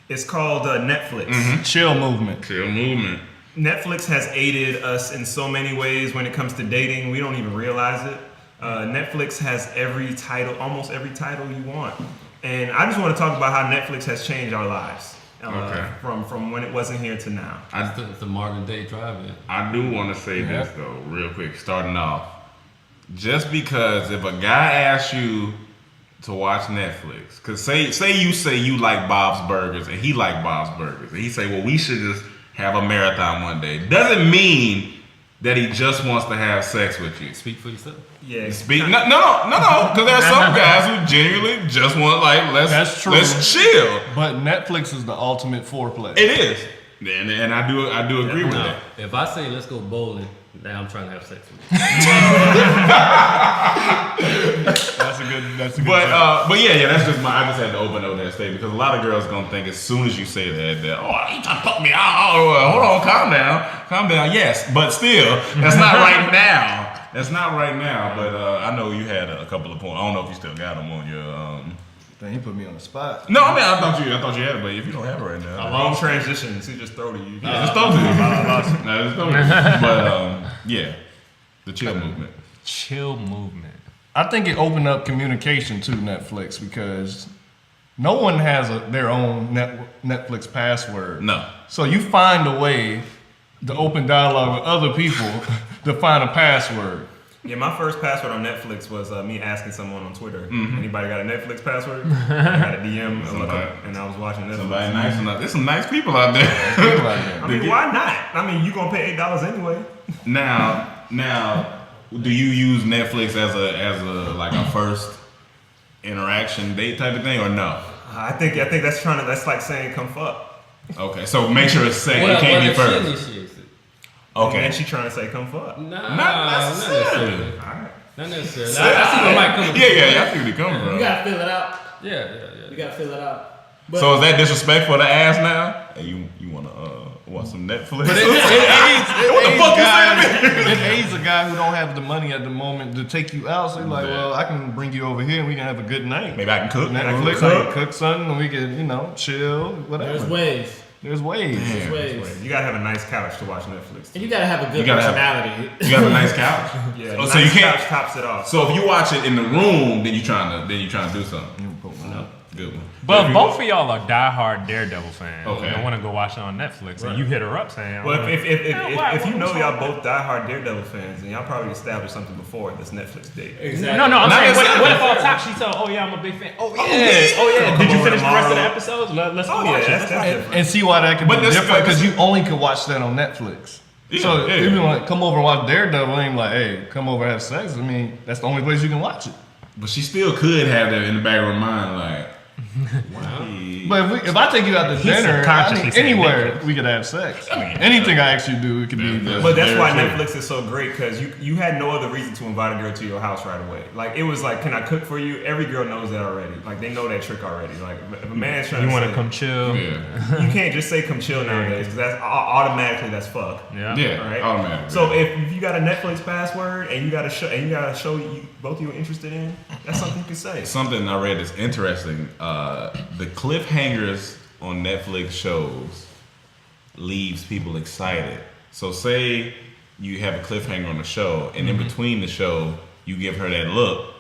Speaker 3: It's called Netflix.
Speaker 5: chill movement.
Speaker 4: Chill movement.
Speaker 3: Netflix has aided us in so many ways when it comes to dating. We don't even realize it. Netflix has almost every title you want. And I just want to talk about how Netflix has changed our lives. From when it wasn't here to now.
Speaker 8: it's a modern day drive-in.
Speaker 4: I do want to say this though, real quick, starting off. Just because if a guy asks you to watch Netflix, because say you like Bob's Burgers and he like Bob's Burgers, and he say, well, we should just have a marathon one day. Doesn't mean that he just wants to have sex with you.
Speaker 8: Speak for yourself.
Speaker 3: Yeah.
Speaker 4: No, because there are some guys who genuinely just want
Speaker 5: That's true.
Speaker 4: let's chill.
Speaker 5: But Netflix is the ultimate foreplay.
Speaker 4: It is, and I do agree with
Speaker 8: Now,
Speaker 4: that.
Speaker 8: if I say let's go bowling, now I'm trying to have sex with you.
Speaker 5: That's a good. That's a good.
Speaker 4: But yeah, that's just I just had to open up that statement because a lot of girls gonna think as soon as you say that you trying to put me out. Hold on, calm down. Yes, but still, that's not right now. That's not right now. But I know you had a couple of points. I don't know if you still got them on your.
Speaker 5: Then he put me on the spot.
Speaker 4: No, I mean I thought you had it, but if you don't have it right now,
Speaker 3: Long transitions. He just throw to you.
Speaker 4: yeah, just throw it to you. No, just throw it to you. But yeah, the chill movement.
Speaker 6: Chill movement.
Speaker 5: I think it opened up communication to Netflix because no one has their own Netflix password.
Speaker 4: No.
Speaker 5: So you find a way to open dialogue with other people to find a password.
Speaker 3: Yeah, my first password on Netflix was me asking someone on Twitter. Anybody got a Netflix password? I got a DM and I was watching Netflix.
Speaker 4: Somebody nice enough. There's some nice people out there.
Speaker 3: I mean, why not? I mean, you gonna pay $8 anyway.
Speaker 4: Now, do you use Netflix as a like a first interaction date type of thing or no?
Speaker 3: I think that's like saying come fuck.
Speaker 4: Okay, so make sure it's second.
Speaker 8: Well,
Speaker 4: It can't be
Speaker 8: if she
Speaker 4: first.
Speaker 8: initiates it.
Speaker 4: Okay.
Speaker 3: And she trying to say come fuck.
Speaker 8: Nah,
Speaker 4: Not necessarily.
Speaker 8: Not necessarily. I see where Mike coming from.
Speaker 4: Yeah, I see where you coming
Speaker 7: You
Speaker 4: from.
Speaker 7: gotta fill it out.
Speaker 8: Yeah.
Speaker 7: You gotta fill it out. But
Speaker 4: So is that disrespectful to ask now? Hey, you wanna want some Netflix?
Speaker 5: But it
Speaker 4: What the fuck you saying to me?
Speaker 5: It aids a guy who don't have the money at the moment to take you out. So he's like, well, I can bring you over here and we can have a good night.
Speaker 4: Maybe I can cook.
Speaker 5: Netflix, I can cook something and we can, chill, whatever.
Speaker 7: there's ways.
Speaker 5: There's ways.
Speaker 7: There's ways.
Speaker 3: You gotta have a nice couch to watch Netflix.
Speaker 7: And you gotta have a good
Speaker 4: You gotta have-
Speaker 7: personality.
Speaker 4: You got a nice couch.
Speaker 3: Yeah,
Speaker 4: Oh,
Speaker 3: nice
Speaker 4: so you can't.
Speaker 3: couch tops it off.
Speaker 4: So if you watch it in the room, then you trying to do something. Good one.
Speaker 6: But both of y'all are diehard Daredevil fans.
Speaker 4: Okay.
Speaker 6: I want to go watch it on Netflix, and you hit her up saying,
Speaker 3: Well, if you know
Speaker 6: what's
Speaker 3: y'all
Speaker 6: wrong?
Speaker 3: both diehard Daredevil fans, then y'all probably established something before this Netflix date.
Speaker 7: Exactly.
Speaker 6: No, I'm
Speaker 4: Not
Speaker 6: saying,
Speaker 4: exactly.
Speaker 6: what if on top she told, oh yeah, I'm a big fan. Oh yeah.
Speaker 3: Come
Speaker 6: Did you
Speaker 3: over
Speaker 6: finish the rest of the
Speaker 3: tomorrow.
Speaker 6: episodes? Let's go
Speaker 3: Oh
Speaker 6: watch
Speaker 3: yeah,
Speaker 6: it.
Speaker 3: that's different.
Speaker 5: And see why that can
Speaker 4: But
Speaker 5: be
Speaker 4: that's
Speaker 5: different
Speaker 4: because-
Speaker 5: because you only can watch that on Netflix.
Speaker 4: Yeah,
Speaker 5: So
Speaker 4: yeah.
Speaker 5: even like come over and watch Daredevil, ain't like, hey, come over and have sex. I mean, that's the only place you can watch it.
Speaker 4: But she still could have that in the back of her mind, like,
Speaker 5: But if I take you out to dinner,
Speaker 6: subconsciously saying
Speaker 5: anywhere
Speaker 6: Netflix.
Speaker 5: we could have sex. Anything I ask you to do, it could be.
Speaker 3: But that's why
Speaker 4: Very true.
Speaker 3: Netflix is so great because you had no other reason to invite a girl to your house right away. Like it was like, can I cook for you? Every girl knows that already. Like they know that trick already. Like if a man's trying
Speaker 6: You
Speaker 3: to
Speaker 6: want
Speaker 3: say,
Speaker 6: to come chill?
Speaker 4: Yeah.
Speaker 3: you can't just say come chill nowadays because that's automatically that's fuck.
Speaker 6: Yeah.
Speaker 4: Yeah.
Speaker 3: Right.
Speaker 4: Automatically.
Speaker 3: So if you got a Netflix password and you got a show you both of you are interested in, that's something you can say.
Speaker 4: Something I read is interesting. The cliffhangers on Netflix shows leaves people excited. So say you have a cliffhanger on the show, and in between the show, you give her that look.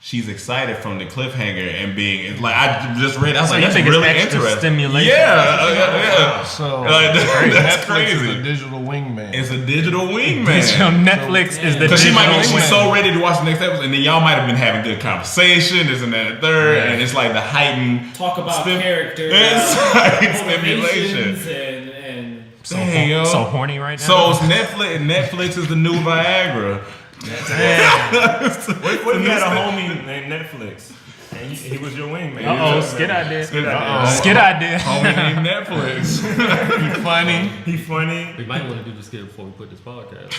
Speaker 4: She's excited from the cliffhanger and being it's like I just read. I was
Speaker 6: So
Speaker 4: like,
Speaker 6: you
Speaker 4: that's
Speaker 6: think it's
Speaker 4: really
Speaker 6: extra
Speaker 4: interesting.
Speaker 6: stimulation?
Speaker 4: Yeah.
Speaker 5: So
Speaker 4: Like, that's
Speaker 5: Netflix is a
Speaker 4: crazy.
Speaker 5: digital wingman.
Speaker 4: It's a digital
Speaker 6: So
Speaker 4: wingman.
Speaker 6: Netflix is the
Speaker 4: Because she might be
Speaker 6: digital
Speaker 4: she's
Speaker 6: wingman.
Speaker 4: so ready to watch the next episode, and then y'all might have been having good conversation, this and that and third, and it's like the heightened
Speaker 7: Talk about
Speaker 4: stim-
Speaker 7: characters,
Speaker 4: It's like stimulation.
Speaker 7: motivations, and
Speaker 4: Dang, yo.
Speaker 6: So horny right now.
Speaker 4: So it's Netflix is the new Viagra.
Speaker 3: What if you had a homie named Netflix and he was your wingman?
Speaker 6: Uh-oh, skit idea.
Speaker 3: Skit idea.
Speaker 6: Uh-oh. Skit idea.
Speaker 4: Homie named Netflix.
Speaker 5: You funny?
Speaker 3: He funny.
Speaker 8: We might want to do the skit before we put this podcast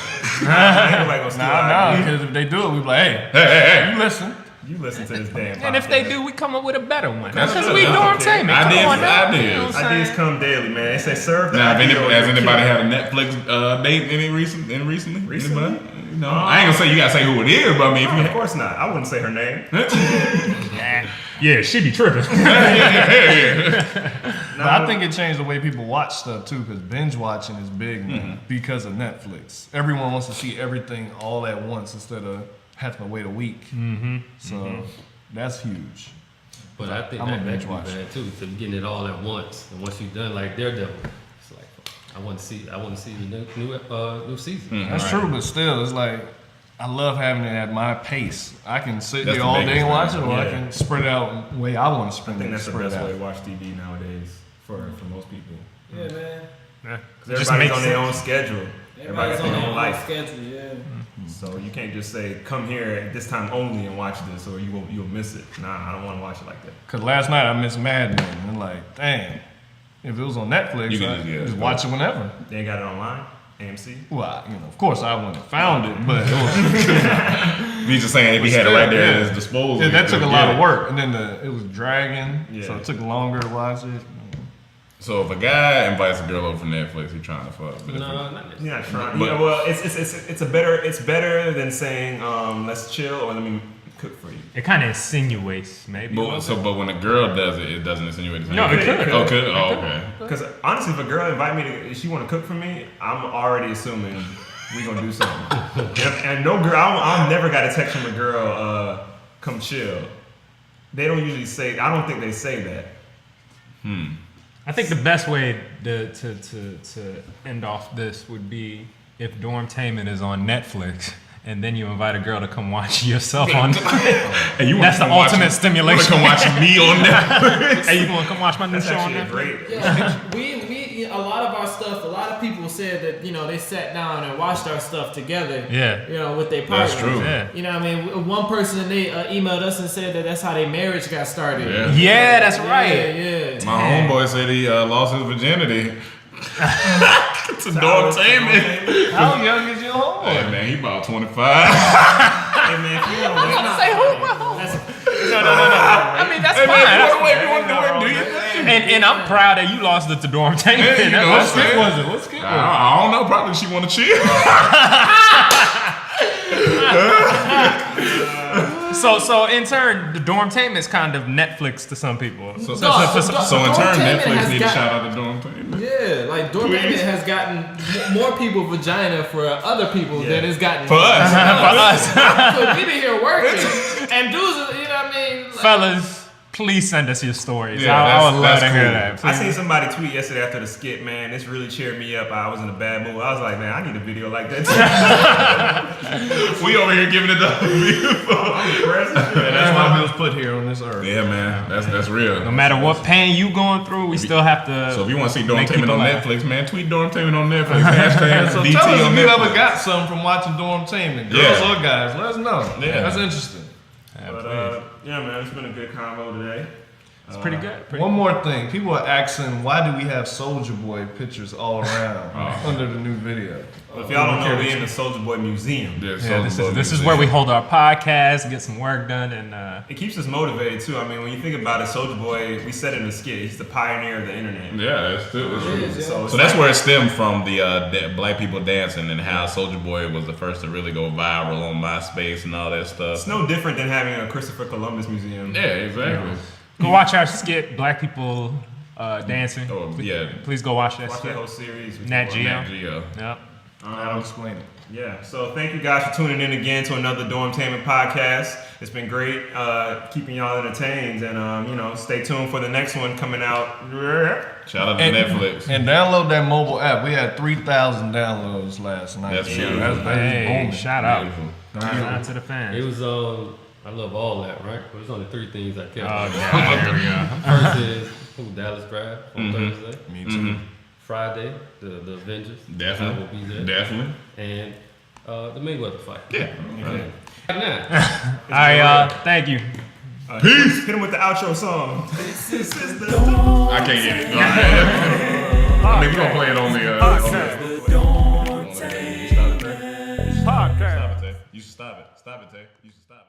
Speaker 8: out.
Speaker 3: Ain't nobody gonna steal
Speaker 5: Nah,
Speaker 3: idea.
Speaker 5: because if they do it, we be like, hey,
Speaker 4: Hey.
Speaker 5: you listen.
Speaker 3: You listen to this damn
Speaker 6: And if they
Speaker 3: podcast.
Speaker 6: do, we come up with a better one.
Speaker 4: That's
Speaker 6: Because
Speaker 4: good.
Speaker 6: we
Speaker 4: That's
Speaker 6: dorm
Speaker 3: okay.
Speaker 6: taming. Come
Speaker 4: Ideas
Speaker 6: on
Speaker 4: is
Speaker 6: now.
Speaker 4: ideas.
Speaker 6: You know what I'm
Speaker 3: Ideas
Speaker 6: saying?
Speaker 3: come daily, man. They say serve the
Speaker 4: Now, if
Speaker 3: idea or
Speaker 4: has
Speaker 3: you'll
Speaker 4: anybody
Speaker 3: kill
Speaker 4: had a Netflix date recently?
Speaker 3: Recently?
Speaker 4: Anybody? You know, I ain't gonna say you gotta say who it is, but I mean, if
Speaker 3: it.
Speaker 4: you
Speaker 3: Of course not. I wouldn't say her name.
Speaker 6: Yeah, she be tripping.
Speaker 5: But I think it changed the way people watch stuff too, because binge watching is big now because of Netflix. Everyone wants to see everything all at once instead of having to wait a week. So that's huge.
Speaker 8: But I think
Speaker 5: I'm a
Speaker 8: that
Speaker 5: binge
Speaker 8: could be
Speaker 5: watcher.
Speaker 8: bad too. So you're getting it all at once, and once you're done, like Daredevil, it's like I want to see the new season.
Speaker 5: That's true, but still, it's like I love having it at my pace. I can sit
Speaker 4: That's
Speaker 5: there
Speaker 4: the
Speaker 5: all day
Speaker 4: biggest
Speaker 5: and watch it,
Speaker 4: thing.
Speaker 5: or I
Speaker 3: Yeah.
Speaker 5: can spread it out the way I want to
Speaker 3: I
Speaker 5: spend
Speaker 3: think
Speaker 5: it.
Speaker 3: that's the
Speaker 5: Spread
Speaker 3: best
Speaker 5: it
Speaker 3: way
Speaker 5: out.
Speaker 3: to watch TV nowadays for most people.
Speaker 7: yeah, man.
Speaker 3: Because
Speaker 6: Just
Speaker 3: everybody's
Speaker 6: makes
Speaker 3: on their own schedule.
Speaker 7: Everybody's on
Speaker 3: got
Speaker 7: their own
Speaker 3: life.
Speaker 7: schedule. Yeah.
Speaker 3: So you can't just say, come here at this time only and watch this or you'll miss it. Nah, I don't want to watch it like that.
Speaker 5: Cause last night I missed Mad Men, and like, dang, if it was on Netflix,
Speaker 4: You
Speaker 5: I
Speaker 4: can
Speaker 5: could
Speaker 4: just
Speaker 5: just watch it whenever.
Speaker 3: They ain't got it online? AMC?
Speaker 5: Well, of course I wouldn't have found it, but it was,
Speaker 4: he's just saying if he had it right there at his disposal.
Speaker 5: yeah, that
Speaker 4: he
Speaker 5: took a
Speaker 4: could
Speaker 5: lot
Speaker 4: get
Speaker 5: of
Speaker 4: it.
Speaker 5: work, and then it was dragging, so
Speaker 3: Yeah.
Speaker 5: it took longer to watch it.
Speaker 4: So if a guy invites a girl over from Netflix, he's trying to fuck. But if
Speaker 8: No, not necessarily.
Speaker 3: You're not trying.
Speaker 4: But-
Speaker 3: Yeah, well, it's better than saying let's chill or let me cook for you.
Speaker 6: It kind of insinuates, maybe.
Speaker 4: but when a girl does it, it doesn't insinuate the
Speaker 6: No,
Speaker 4: same
Speaker 6: it
Speaker 4: thing.
Speaker 6: could.
Speaker 4: Oh, could? Oh, okay.
Speaker 3: Because honestly, if a girl invite me to, if she want to cook for me, I'm already assuming we gonna do something. and no girl, I've never got a text from a girl, come chill. They don't usually say. I don't think they say that.
Speaker 6: I think the best way to end off this would be if Dormtainment is on Netflix and then you invite a girl to come watch yourself on.
Speaker 4: Hey, you wanna
Speaker 6: That's the
Speaker 4: come watch
Speaker 6: ultimate
Speaker 4: me-
Speaker 6: stimulation.
Speaker 4: You want to come watch me on Netflix?
Speaker 6: Hey, you want to come watch my new
Speaker 3: That's
Speaker 6: show on
Speaker 3: actually a
Speaker 6: Netflix?
Speaker 3: great.
Speaker 7: Yeah, we a lot of our stuff. A lot of people said that they sat down and watched our stuff together.
Speaker 6: Yeah.
Speaker 7: With their partners.
Speaker 4: That's true.
Speaker 6: Yeah.
Speaker 7: You know what I mean? One person they emailed us and said that that's how their marriage got started.
Speaker 4: Yeah.
Speaker 6: Yeah, that's right.
Speaker 7: Yeah.
Speaker 4: My homeboy said he lost his virginity. To Dormtainment.
Speaker 5: How young is your homeboy?
Speaker 4: Hey man, he about 25.
Speaker 3: Hey man, if you don't wait,
Speaker 6: Say who? No. I mean, that's
Speaker 4: Hey
Speaker 6: fine.
Speaker 4: man,
Speaker 6: That's
Speaker 4: what way you want to do it? Do you think?
Speaker 6: And I'm proud that you lost it to Dormtainment.
Speaker 4: Yeah, you know
Speaker 5: What
Speaker 4: what I'm
Speaker 5: skit
Speaker 4: saying?
Speaker 5: was it? What skit was it?
Speaker 4: I don't know. Probably she want to chill.
Speaker 6: So in turn, the Dormtainment is kind of Netflix to some people.
Speaker 4: So in
Speaker 7: Dormtainment
Speaker 4: turn, Netflix
Speaker 7: has
Speaker 4: need to
Speaker 7: got-
Speaker 4: shout out to Dormtainment.
Speaker 7: Yeah, like Dormtainment has gotten more people vagina for other people than it's gotten
Speaker 4: For us.
Speaker 6: For us,
Speaker 7: So we be here working, and dudes, you know what I mean? Like,
Speaker 6: fellas, please send us your stories.
Speaker 4: Yeah,
Speaker 6: I would love
Speaker 4: that's
Speaker 6: to hear
Speaker 4: cool.
Speaker 6: that.
Speaker 3: I
Speaker 6: Please.
Speaker 3: seen somebody tweet yesterday after the skit, man. This really cheered me up. I was in a bad mood. I was like, man, I need a video like that.
Speaker 4: We over here giving it the beautiful.
Speaker 5: That's why we was put here on this earth.
Speaker 4: Yeah, man, that's real.
Speaker 6: No matter what pain you going through, we still have to.
Speaker 4: So if you want to see
Speaker 6: make
Speaker 4: Dormtainment
Speaker 6: people
Speaker 4: on
Speaker 6: laugh.
Speaker 4: Netflix, man, tweet Dormtainment on Netflix. Hashtag
Speaker 5: So
Speaker 4: DT
Speaker 5: tell us
Speaker 4: on
Speaker 5: if you ever
Speaker 4: Netflix.
Speaker 5: got something from watching Dormtainment, girls
Speaker 4: Yeah.
Speaker 5: or guys. Let us know.
Speaker 4: Yeah.
Speaker 5: That's interesting.
Speaker 3: But yeah, man, it's been a good convo today.
Speaker 6: It's pretty good. Pretty
Speaker 5: One more thing. People are asking, why do we have Soulja Boy pictures all around under the new video?
Speaker 3: If y'all don't know, we in the Soulja Boy Museum.
Speaker 6: This is where we hold our podcast, get some work done, and
Speaker 3: It keeps us motivated too. I mean, when you think about it, Soulja Boy, we said it in the skit, he's the pioneer of the internet.
Speaker 4: Yeah, that's true.
Speaker 3: So
Speaker 4: that's where it stemmed from, the black people dancing and how Soulja Boy was the first to really go viral on MySpace and all that stuff.
Speaker 3: It's no different than having a Christopher Columbus museum.
Speaker 4: Yeah, exactly.
Speaker 6: go watch our skit, Black People Dancing.
Speaker 4: Oh, yeah.
Speaker 6: Please go watch that
Speaker 3: Watch
Speaker 6: skit.
Speaker 3: that whole series.
Speaker 6: Nat Geo.
Speaker 4: Nat Geo.
Speaker 6: Yep.
Speaker 5: I'll explain it.
Speaker 3: Yeah, so thank you guys for tuning in again to another Dormtainment podcast. It's been great keeping y'all entertained, and stay tuned for the next one coming out.
Speaker 4: Shout out to Netflix.
Speaker 5: And download that mobile app. We had 3,000 downloads last night.
Speaker 4: That's true.
Speaker 5: That's
Speaker 6: Hey,
Speaker 5: booming.
Speaker 6: shout out.
Speaker 4: Beautiful.
Speaker 6: Shout out to the fans.
Speaker 8: It was I love all that, right? But there's only three things I care
Speaker 6: Oh,
Speaker 8: about.
Speaker 6: yeah, here we go.
Speaker 8: First is Dallas Drive on Thursday.
Speaker 5: Me too.
Speaker 8: Friday, the Avengers.
Speaker 4: Definitely.
Speaker 8: I will be there.
Speaker 4: Definitely.
Speaker 8: And the Mayweather fight.
Speaker 4: Yeah. Right.
Speaker 8: Right now.
Speaker 6: All right, thank you.
Speaker 3: Peace. Hit him with the outro song. This is the
Speaker 4: I can't get it. I mean, we're going to play it on the...
Speaker 2: Podcast.
Speaker 4: You should stop it. Stop it, Tay. You should stop it. You should stop it.